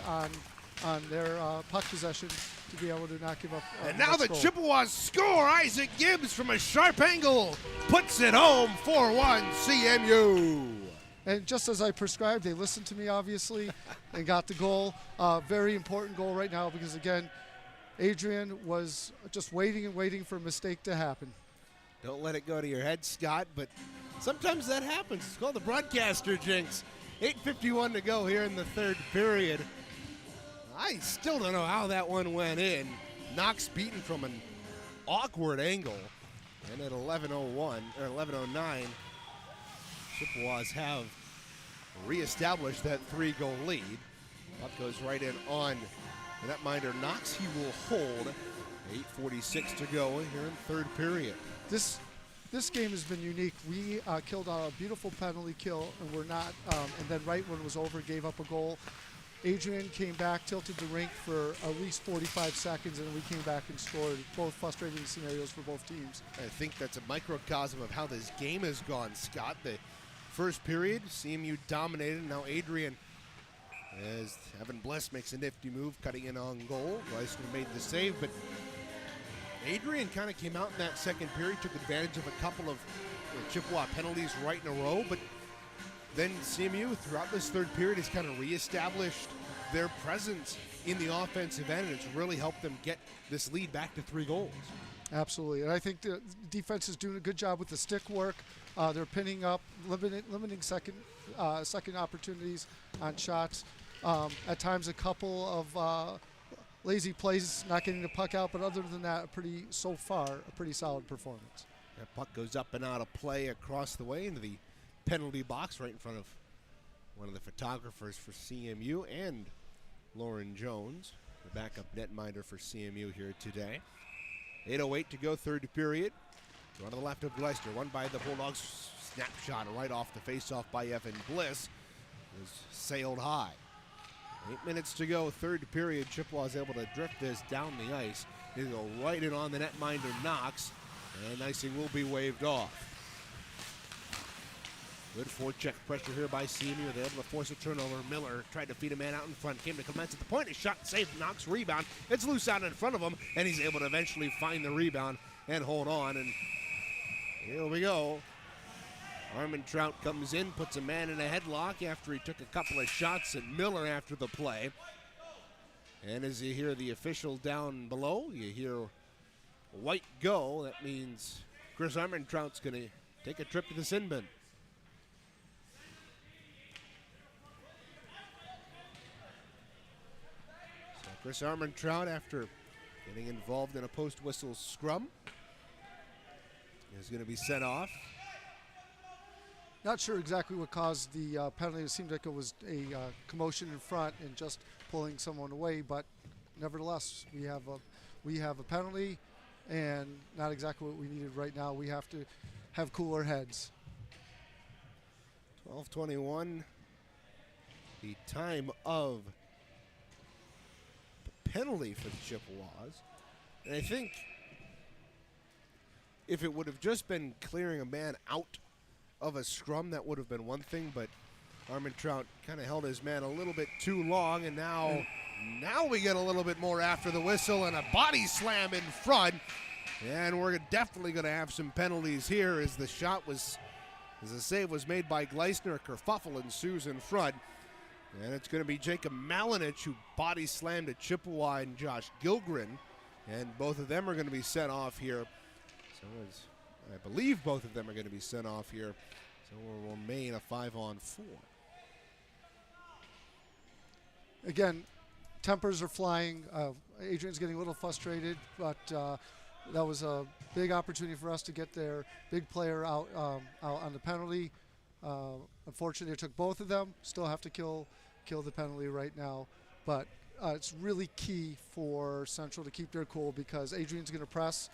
on their puck possession to be able to not give up. And now the Chippewas score. Isaac Gibbs from a sharp angle puts it home. 4-1 CMU. And just as I prescribed, they listened to me, obviously, and got the goal. Very important goal right now because, again, Adrian was just waiting and waiting for a mistake to happen. Don't let it go to your head, Scott, but sometimes that happens. It's called the broadcaster jinx. 8:51 to go here in the third period. I still don't know how that one went in. Knox beaten from an awkward angle. And at 11:01 or 11:09, Chippewas have reestablished that 3-goal lead. Puck goes right in on the netminder Knox. He will hold. 8:46 to go here in third period. This game has been unique. We killed a beautiful penalty kill, and we're not. And then right when it was over, gave up a goal. Adrian came back, tilted the rink for at least 45 seconds, and then we came back and scored. Both frustrating scenarios for both teams. I think that's a microcosm of how this game has gone, Scott. The first period, CMU dominated. Now Adrian, as Evan Bliss makes a nifty move, cutting in on goal. Leisner made the save, but Adrian kind of came out in that second period, took advantage of a couple of Chippewa penalties right in a row, but then CMU, throughout this third period, has kind of reestablished their presence in the offensive end, and it's really helped them get this lead back to 3 goals. Absolutely, and I think the defense is doing a good job with the stick work. They're pinning up, limiting second opportunities on shots. At times, a couple of lazy plays, not getting the puck out, but other than that, a pretty solid performance. That puck goes up and out of play across the way into the penalty box right in front of one of the photographers for CMU and Lauren Jones, the backup netminder for CMU here today. 8:08 to go, third period. Run to the left of Leicester, won by the Bulldogs. Snapshot right off the faceoff by Evan Bliss. It was sailed high. 8 minutes to go, third period. Chippewas able to drift this down the ice. It'll go right in on the netminder Knox, and icing will be waved off. Good forecheck pressure here by CMU. They're able to force a turnover. Miller tried to feed a man out in front. Came to Clements at the point. His shot saved. Knox rebound. It's loose out in front of him, and he's able to eventually find the rebound and hold on. And here we go. Armin Trout comes in, puts a man in a headlock after he took a couple of shots at Miller after the play. And as you hear the official down below, you hear white go, that means Chris Armentrout's going to take a trip to the sin bin. So Chris Armentrout, after getting involved in a post-whistle scrum, is going to be sent off. Not sure exactly what caused the penalty. It seemed like it was a commotion in front and just pulling someone away, but nevertheless, we have a penalty, and not exactly what we needed right now. We have to have cooler heads. 12:21, the time of the penalty for the Chippewas. And I think if it would have just been clearing a man out of a scrum, that would have been one thing, but Armentrout kind of held his man a little bit too long, and now we get a little bit more after the whistle and a body slam in front. And we're definitely going to have some penalties here as the save was made by Gleisner. A kerfuffle ensues in front. And it's going to be Jacob Malinich who body slammed a Chippewa and Josh Gilgren. And both of them are going to be sent off here. So I believe both of them are going to be sent off here. So we'll remain a 5-on-4. Again, tempers are flying. Adrian's getting a little frustrated, but that was a big opportunity for us to get their big player out on the penalty. Unfortunately, it took both of them. Still have to kill the penalty right now. But it's really key for Central to keep their cool because Adrian's going to press,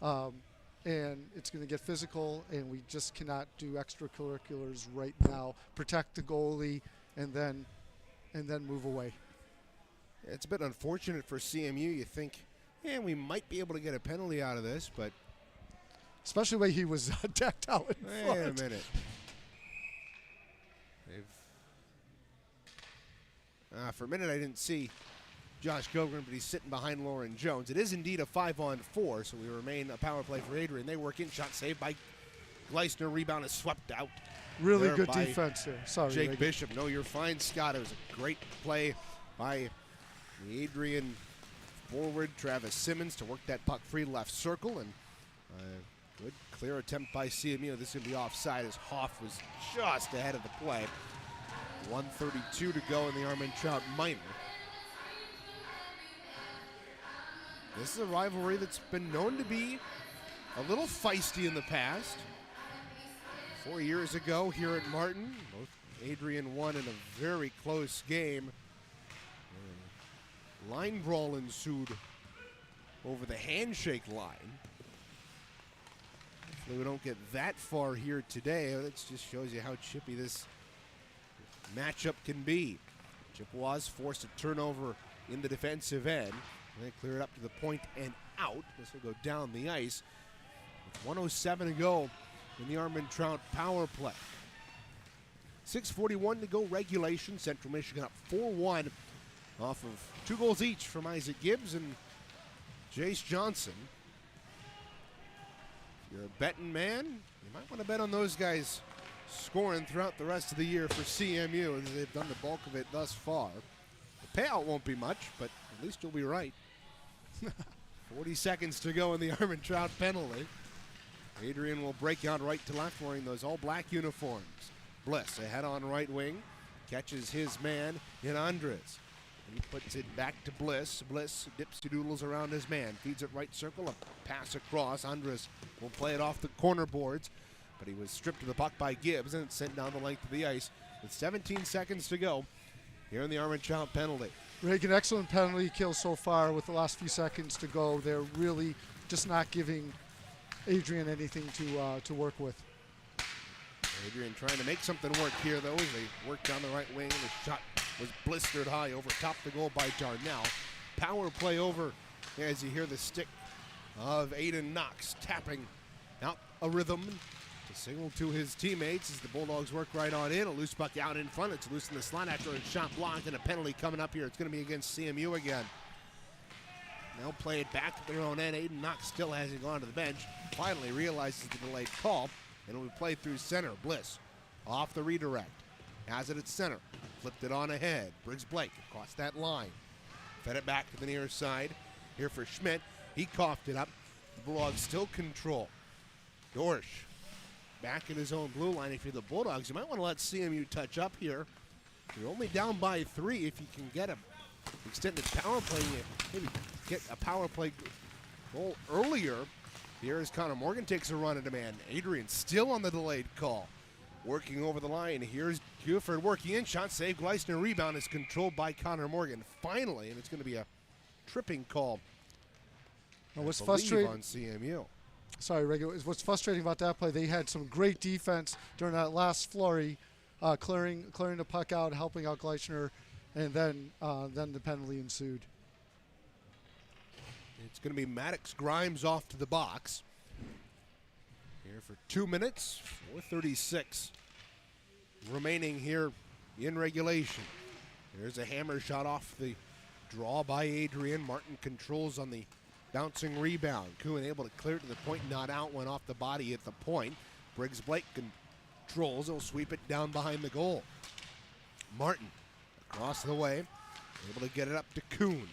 and it's going to get physical, and we just cannot do extracurriculars right now. Protect the goalie, and then move away. It's a bit unfortunate for CMU. You think, we might be able to get a penalty out of this, but especially the way he was decked out in front. Wait a minute. For a minute, I didn't see Josh Gilgren, but he's sitting behind Lauren Jones. It is indeed a 5-on-4, so we remain a power play for Adrian. They work in, shot saved by Gleisner. Rebound is swept out. Really good defense there. Sorry, Jake Reagan. Bishop. No, you're fine, Scott. It was a great play by the Adrian forward, Travis Simmons, to work that puck free left circle, and good clear attempt by CMU. This is going to be offside as Hoff was just ahead of the play. 1:32 to go in the Armentrout minor. This is a rivalry that's been known to be a little feisty in the past. 4 years ago here at Martin, both Adrian won in a very close game. Line brawl ensued over the handshake line. Hopefully we don't get that far here today. That just shows you how chippy this matchup can be. Chippewas forced a turnover in the defensive end. And they clear it up to the point and out. This will go down the ice. With 1:07 to go in the Armentrout power play. 6:41 to go regulation. Central Michigan up 4-1 off of 2 goals each from Isaac Gibbs and Jace Johnson. If you're a betting man, you might want to bet on those guys scoring throughout the rest of the year for CMU, as they've done the bulk of it thus far. The payout won't be much, but at least you'll be right. 40 seconds to go in the Armentrout penalty. Adrian will break out right to left wearing those all-black uniforms. Bliss ahead on right wing. Catches his man in Andres. He puts it back to Bliss. Bliss dips-doodles around his man. Feeds it right circle. A pass across. Andres will play it off the corner boards. But he was stripped of the puck by Gibbs and it's sent down the length of the ice with 17 seconds to go here in the Armentrout penalty. Reagan, excellent penalty kill so far with the last few seconds to go. They're really just not giving Adrian anything to work with. Adrian trying to make something work here, though, as they work down the right wing. And the shot was blistered high over top the goal by Darnell. Power play over as you hear the stick of Aiden Knox tapping out a rhythm to signal to his teammates as the Bulldogs work right on in. A loose puck out in front. It's loose in the slot after a shot blocked, and a penalty coming up here. It's going to be against CMU again. They'll play it back to their own end. Aiden Knox still hasn't gone to the bench. Finally realizes the delayed call, and it will be played through center. Bliss off the redirect. Has it at center. Flipped it on ahead. Briggs Blake across that line. Fed it back to the near side. Here for Schmidt. He coughed it up. The Bulldogs still control. Dorsch back in his own blue line. If you're the Bulldogs, you might want to let CMU touch up here. You're only down by 3. If you can get a extended power play, maybe get a power play goal earlier. Here as Connor Morgan takes a run at a man. Adrian still on the delayed call. Working over the line. Here's Buford working in. Shot save. Gleisner rebound is controlled by Connor Morgan. Finally, and it's going to be a tripping call. What's frustrating on CMU. Sorry, regular. What's frustrating about that play? They had some great defense during that last flurry, clearing the puck out, helping out Gleisner, and then the penalty ensued. It's going to be Maddox Grimes off to the box. Here for 2 minutes, 4:36 remaining here in regulation. There's a hammer shot off the draw by Adrian. Martin controls on the bouncing rebound. Kuhn able to clear it to the point, not out, went off the body at the point. Briggs Blake controls, he'll sweep it down behind the goal. Martin across the way, able to get it up to Kuhn.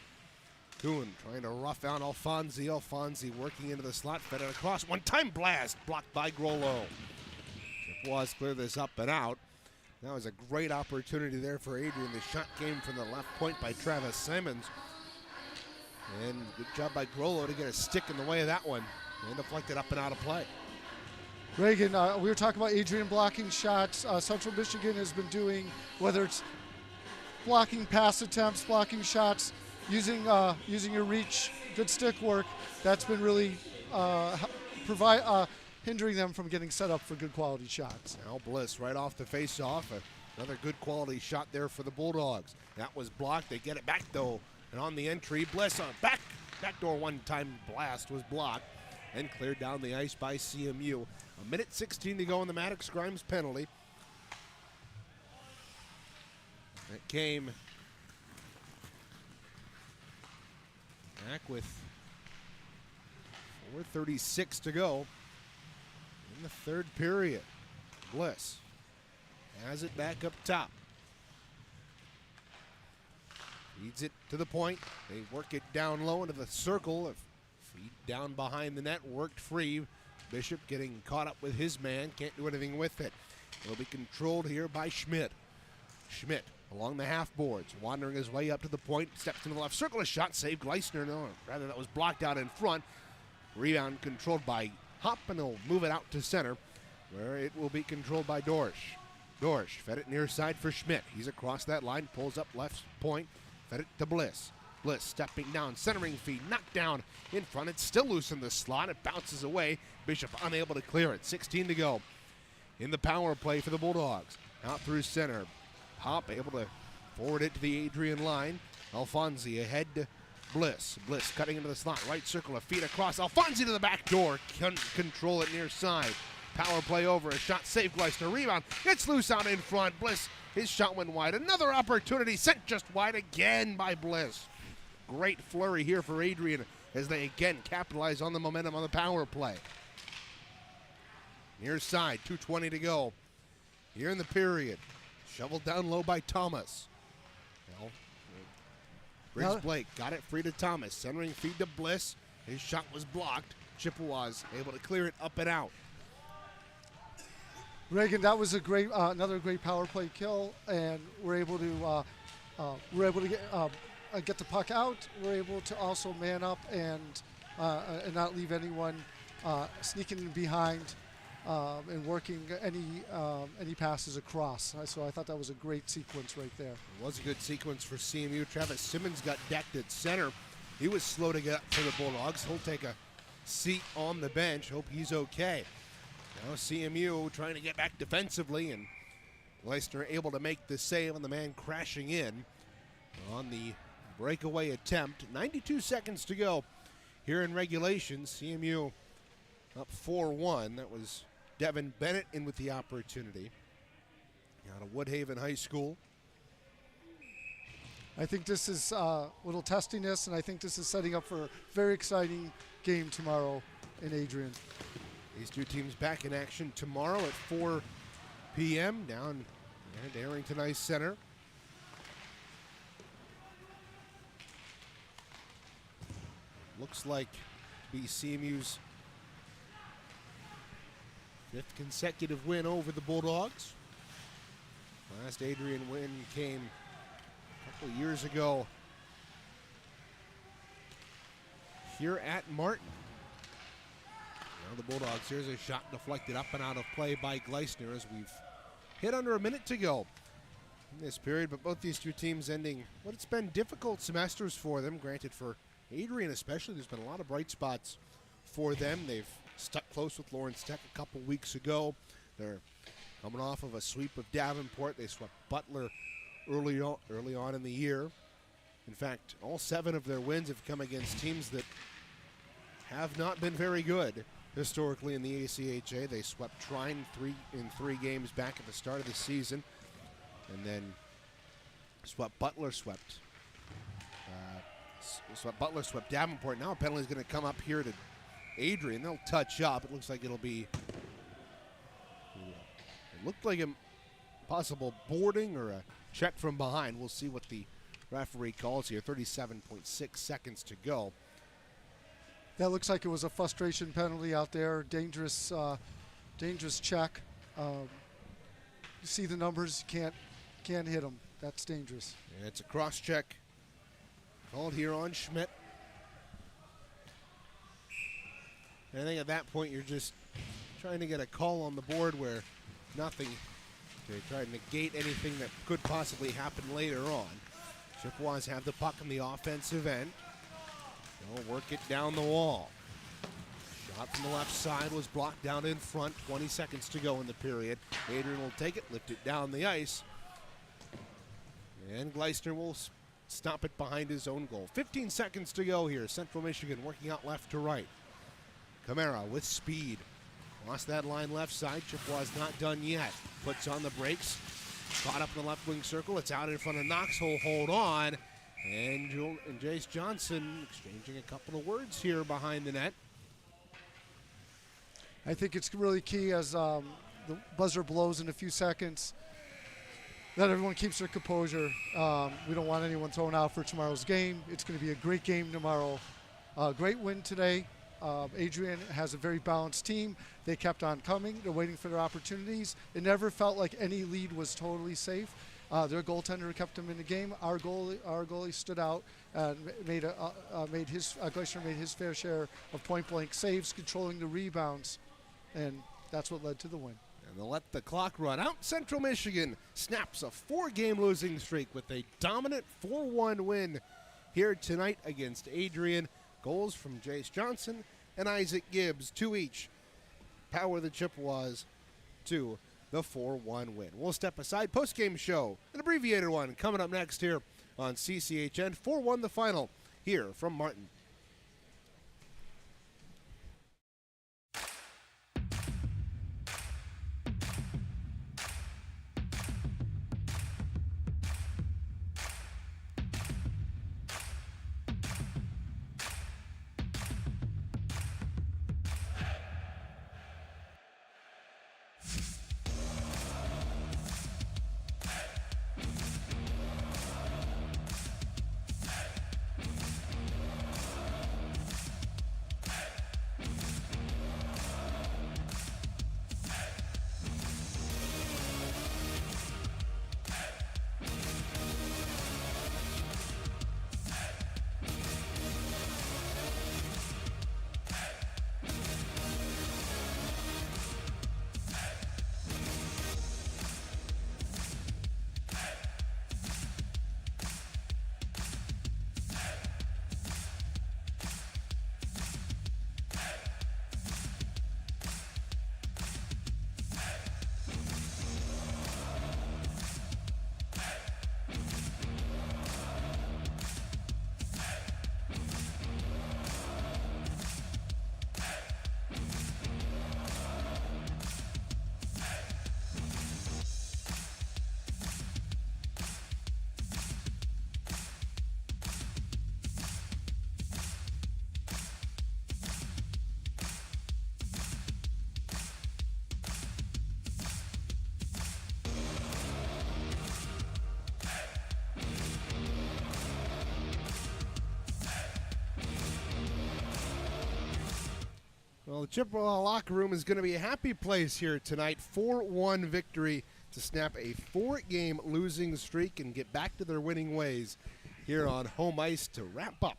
Kuhn trying to rough out Alfonsi. Alfonsi working into the slot, fed it across. One-time blast, blocked by Grollo. Chippewas clear this up and out. That was a great opportunity there for Adrian. The shot came from the left point by Travis Simmons. And good job by Grollo to get a stick in the way of that one. And deflected up and out of play. Reagan, we were talking about Adrian blocking shots. Central Michigan has been doing, whether it's blocking pass attempts, blocking shots, using your reach, good stick work. That's been really hindering them from getting set up for good quality shots. Now Bliss right off the face-off. Another good quality shot there for the Bulldogs. That was blocked. They get it back though. And on the entry, Bliss on backdoor one-time blast was blocked and cleared down the ice by CMU. 1:16 to go in the Maddox Grimes penalty. That came back with 4:36 to go in the third period. Bliss has it back up top. Feeds it to the point. They work it down low into the circle. Feed down behind the net, worked free. Bishop getting caught up with his man. Can't do anything with it. It'll be controlled here by Schmidt. Schmidt along the half boards, wandering his way up to the point. Steps into the left circle. A shot saved. Gleisner, no, rather that was blocked out in front. Rebound controlled by Hop, and he'll move it out to center, where it will be controlled by Dorsch. Dorsch fed it near side for Schmidt. He's across that line, pulls up left point. Fed it to Bliss. Bliss stepping down, centering feed, knocked down in front. It's still loose in the slot. It bounces away. Bishop unable to clear it. 16 to go in the power play for the Bulldogs. Out through center. Hop able to forward it to the Adrian line. Alfonsi ahead to Bliss. Bliss cutting into the slot. Right circle, a feed across. Alfonsi to the back door. Control it near side. Power play over. A shot saved. Gleisner rebound. It's loose out in front. Bliss. His shot went wide. Another opportunity sent just wide again by Bliss. Great flurry here for Adrian as they again capitalize on the momentum on the power play. Near side, 2:20 to go. Here in the period. Shoveled down low by Thomas. Well, Briggs Blake got it free to Thomas. Centering feed to Bliss. His shot was blocked. Chippewas able to clear it up and out. Reagan, that was a great, another great power play kill, and we're able to get the puck out. We're able to also man up and not leave anyone sneaking in behind and working any passes across. So I thought that was a great sequence right there. It was a good sequence for CMU. Travis Simmons got decked at center. He was slow to get up for the Bulldogs. He'll take a seat on the bench. Hope he's okay. Now CMU trying to get back defensively, and Gleisner able to make the save on the man crashing in on the breakaway attempt. 92 seconds to go here in regulation. CMU up 4-1. That was Devin Bennett in with the opportunity out of Woodhaven High School. I think this is a little testiness, and I think this is setting up for a very exciting game tomorrow in Adrian. These two teams back in action tomorrow at 4 p.m. down at Arlington Ice Center. Looks like BCMU's 5th consecutive win over the Bulldogs. Last Adrian win came a couple years ago here at Martin. Now the Bulldogs, here's a shot deflected up and out of play by Gleisner as we've hit under a minute to go in this period, but both these two teams ending what it's been difficult semesters for them. Granted, for Adrian especially, there's been a lot of bright spots for them. They've stuck close with Lawrence Tech a couple weeks ago. They're coming off of a sweep of Davenport. They swept Butler early on in the year. In fact, all 7 of their wins have come against teams that have not been very good historically in the ACHA. They swept Trine in 3 games back at the start of the season, and then swept Butler, swept Davenport. Now a penalty is going to come up here to Adrian. They'll touch up. It looks like it'll be, it looked like a possible boarding or a check from behind. We'll see what the referee calls here. 37.6 seconds to go. That looks like it was a frustration penalty out there. Dangerous check. You see the numbers, you can't hit them. That's dangerous. And it's a cross check called here on Schmidt. And I think at that point you're just trying to get a call on the board where nothing to try to negate anything that could possibly happen later on. Chippewas have the puck in the offensive end. They'll work it down the wall. Shot from the left side was blocked down in front. 20 seconds to go in the period. Adrian will take it, lift it down the ice. And Gleisner will stop it behind his own goal. 15 seconds to go here. Central Michigan working out left to right. Camara with speed. Lost that line left side. Chippewas not done yet. Puts on the brakes. Caught up in the left wing circle. It's out in front of Knox. He'll hold on. And Jace Johnson exchanging a couple of words here behind the net. I think it's really key as the buzzer blows in a few seconds that everyone keeps their composure. We don't want anyone thrown out for tomorrow's game. It's going to be a great game tomorrow. Great win today. Adrian has a very balanced team. They kept on coming. They're waiting for their opportunities. It never felt like any lead was totally safe. Their goaltender kept them in the game. Our goalie stood out and Gleisner made his fair share of point-blank saves, controlling the rebounds, and that's what led to the win. And they'll let the clock run out. Central Michigan snaps a 4-game losing streak with a dominant 4-1 win here tonight against Adrian. Goals from Jace Johnson and Isaac Gibbs, 2 each, power the Chippewas to the 4-1 win. We'll step aside. Post-game show, an abbreviated one, coming up next here on CCHN. 4-1 the final here from Martin. Well, the Chippewa locker room is going to be a happy place here tonight. 4-1 victory to snap a 4-game losing streak and get back to their winning ways here on home ice to wrap up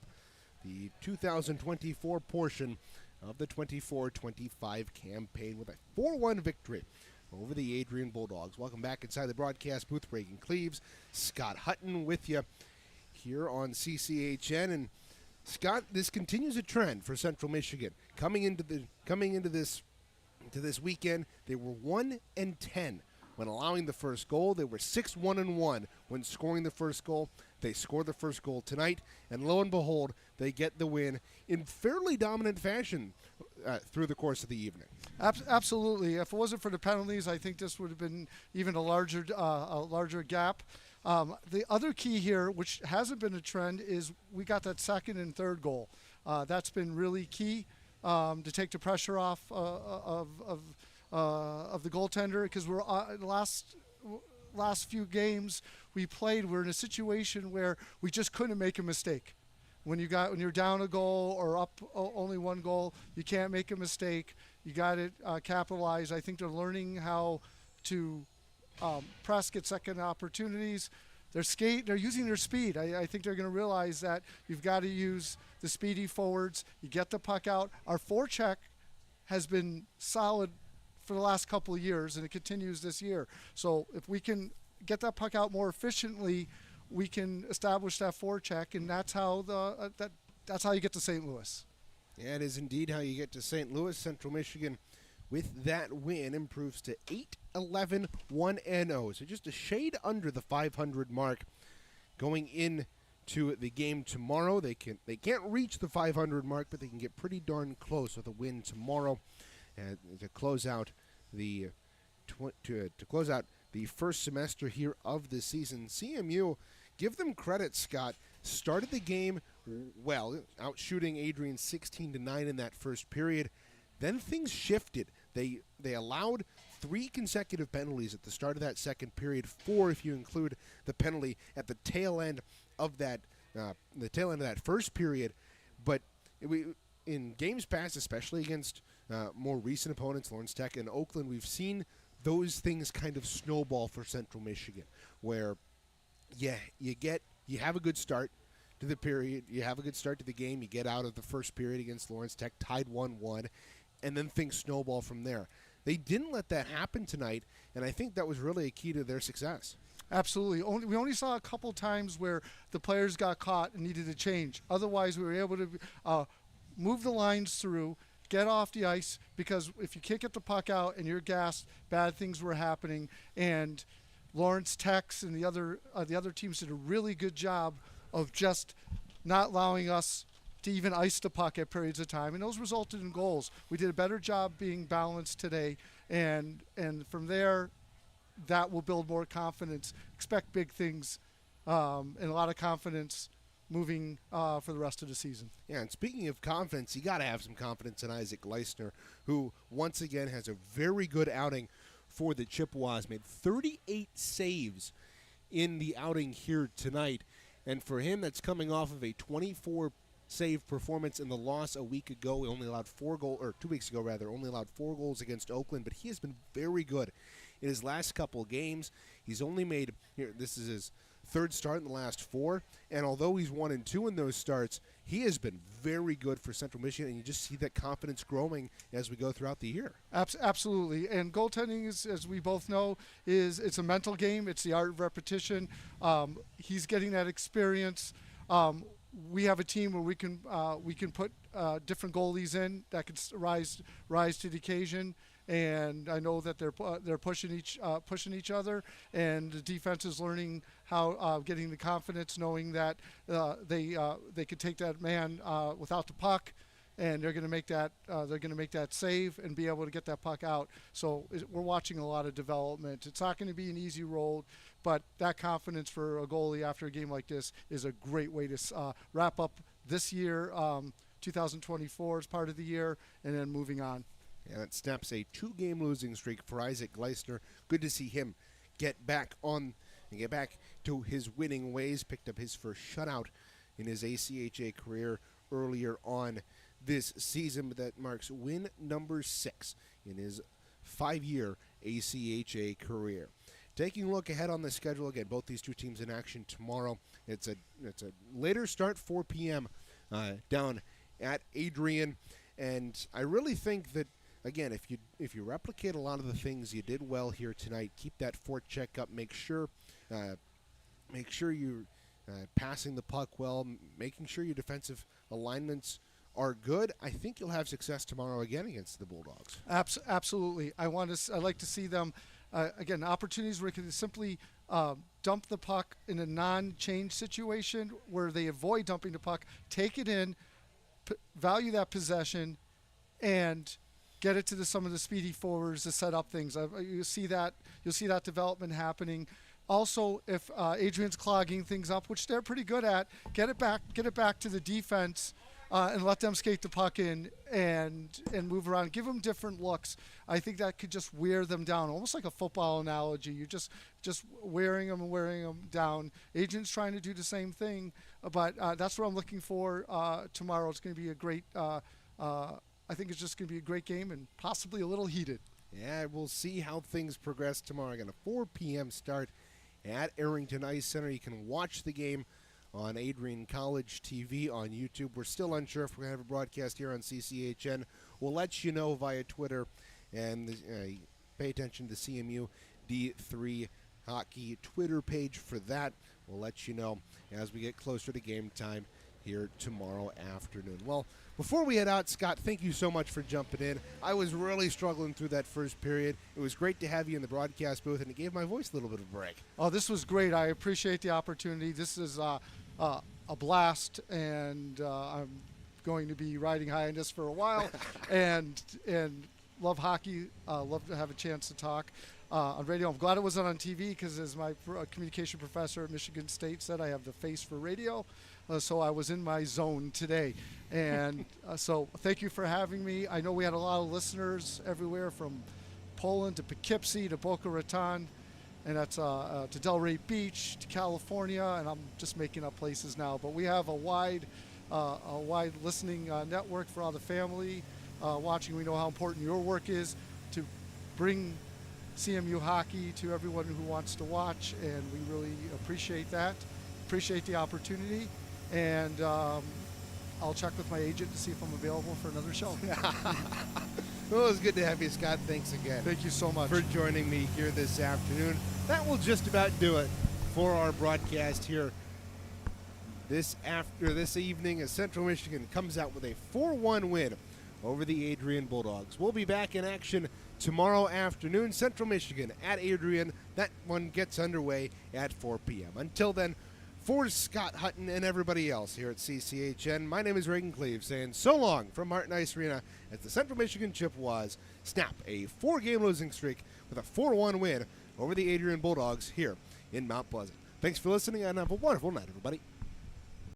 the 2024 portion of the 24-25 campaign with a 4-1 victory over the Adrian Bulldogs. Welcome back inside the broadcast booth. Reagan Cleaves, Scott Hutton with you here on CCHN. And Scott, this continues a trend for Central Michigan. Coming into this weekend, they were 1-10 when allowing the first goal. They were 6-1-1 when scoring the first goal. They scored the first goal tonight, and lo and behold, they get the win in fairly dominant fashion through the course of the evening. Absolutely. If it wasn't for the penalties, I think this would have been even a larger gap. The other key here, which hasn't been a trend, is we got that second and third goal. That's been really key to take the pressure off of the goaltender, because we're last few games we played, we're in a situation where we just couldn't make a mistake. When you're down a goal or up only one goal, you can't make a mistake. You got to capitalize. I think they're learning how to press, get second opportunities. They're using their speed. I think they're going to realize that you've got to use the speedy forwards. You get the puck out. Our forecheck has been solid for the last couple of years, and it continues this year. So if we can get that puck out more efficiently, we can establish that forecheck, and that's how that's how you get to St. Louis. Yeah, it is indeed how you get to St. Louis. Central Michigan, with that win, improves to 8-11-1-0. So just a shade under the 500 mark going into the game tomorrow. They can't reach the 500 mark, but they can get pretty darn close with a win tomorrow to close out the first semester here of the season. CMU, give them credit, Scott, started the game well, out shooting Adrian 16-9 in that first period. Then things shifted. They allowed 3 consecutive penalties at the start of that second period, 4 if you include the penalty at the tail end of that first period. But in games past, especially against more recent opponents, Lawrence Tech and Oakland, we've seen those things kind of snowball for Central Michigan, where you have a good start to the period, you have a good start to the game, you get out of the first period against Lawrence Tech, tied 1-1, and then things snowball from there. They didn't let that happen tonight, and I think that was really a key to their success. Absolutely. We only saw a couple times where the players got caught and needed to change. Otherwise, we were able to move the lines through, get off the ice, because if you can't get the puck out and you're gassed, bad things were happening. And Lawrence Tech and the other teams did a really good job of just not allowing us to even ice the puck at periods of time, and those resulted in goals. We did a better job being balanced today, and from there, that will build more confidence. Expect big things and a lot of confidence moving for the rest of the season. Yeah, and speaking of confidence, you got to have some confidence in Isaac Gleisner, who once again has a very good outing for the Chippewas. Made 38 saves in the outing here tonight, and for him, that's coming off of a 24 save performance in the loss a week ago. He only allowed 2 weeks ago rather, only allowed 4 goals against Oakland, but he has been very good in his last couple games. He's only made, this is his 3rd start in the last 4, and although he's 1-2 in those starts, he has been very good for Central Michigan, and you just see that confidence growing as we go throughout the year. Absolutely, and goaltending is, as we both know, it's a mental game. It's the art of repetition. He's getting that experience. We have a team where we can put different goalies in that can rise to the occasion, and I know that they're pushing each other, and the defense is learning how getting the confidence, knowing that they can take that man without the puck, and they're going to make that save and be able to get that puck out. So we're watching a lot of development. It's not going to be an easy road, but that confidence for a goalie after a game like this is a great way to wrap up this year. 2024 is part of the year, and then moving on. And it snaps a 2-game losing streak for Isaac Gleisner. Good to see him get back to his winning ways. Picked up his first shutout in his ACHA career earlier on this season, but that marks win number 6 in his 5-year ACHA career. Taking a look ahead on the schedule, again, both these two teams in action tomorrow. It's a later start, 4 p.m. Down at Adrian, and I really think that, again, if you replicate a lot of the things you did well here tonight, keep that forecheck up, make sure you're passing the puck well, making sure your defensive alignments are good, I think you'll have success tomorrow again against the Bulldogs. Absolutely. I like to see them again, opportunities where you can simply dump the puck in a non-change situation where they avoid dumping the puck, take it in, value that possession, and get it to some of the speedy forwards to set up things. You'll see that development happening. Also, if Adrian's clogging things up, which they're pretty good at, get it back to the defense and let them skate the puck in and move around. Give them different looks. I think that could just wear them down, almost like a football analogy. You're just wearing them down. Adrian's trying to do the same thing, but that's what I'm looking for tomorrow. It's going to be a great. I think it's just going to be a great game and possibly a little heated. Yeah, we'll see how things progress tomorrow. Again, a 4 p.m. start at Arrington Ice Center. You can watch the game on Adrian College TV on YouTube. We're still unsure if we're going to have a broadcast here on CCHN. We'll let you know via Twitter, and pay attention to CMU D3 Hockey Twitter page for that. We'll let you know as we get closer to game time here tomorrow afternoon. Well, before we head out, Scott, thank you so much for jumping in. I was really struggling through that first period. It was great to have you in the broadcast booth, and it gave my voice a little bit of a break. Oh, this was great. I appreciate the opportunity. This is a blast, and I'm going to be riding high on this for a while, and love hockey. Love to have a chance to talk on radio. I'm glad it wasn't on TV because, as my communication professor at Michigan State said, I have the face for radio. So I was in my zone today. And so thank you for having me. I know we had a lot of listeners everywhere from Poland to Poughkeepsie to Boca Raton, and that's to Delray Beach to California, and I'm just making up places now. But we have a wide listening network for all the family watching. We know how important your work is to bring CMU hockey to everyone who wants to watch, and we really appreciate that. Appreciate the opportunity. And I'll check with my agent to see if I'm available for another show. Well, it was good to have you, Scott. Thanks again. Thank you so much for joining me here this afternoon. That will just about do it for our broadcast here this evening as Central Michigan comes out with a 4-1 win over the Adrian Bulldogs. We'll be back in action tomorrow afternoon. Central Michigan at Adrian. That one gets underway at 4 p.m. Until then, for Scott Hutton and everybody else here at CCHN, my name is Reagan Cleave saying so long from Martin Ice Arena as the Central Michigan Chippewas snap a 4-game losing streak with a 4-1 win over the Adrian Bulldogs here in Mount Pleasant. Thanks for listening and have a wonderful night, everybody.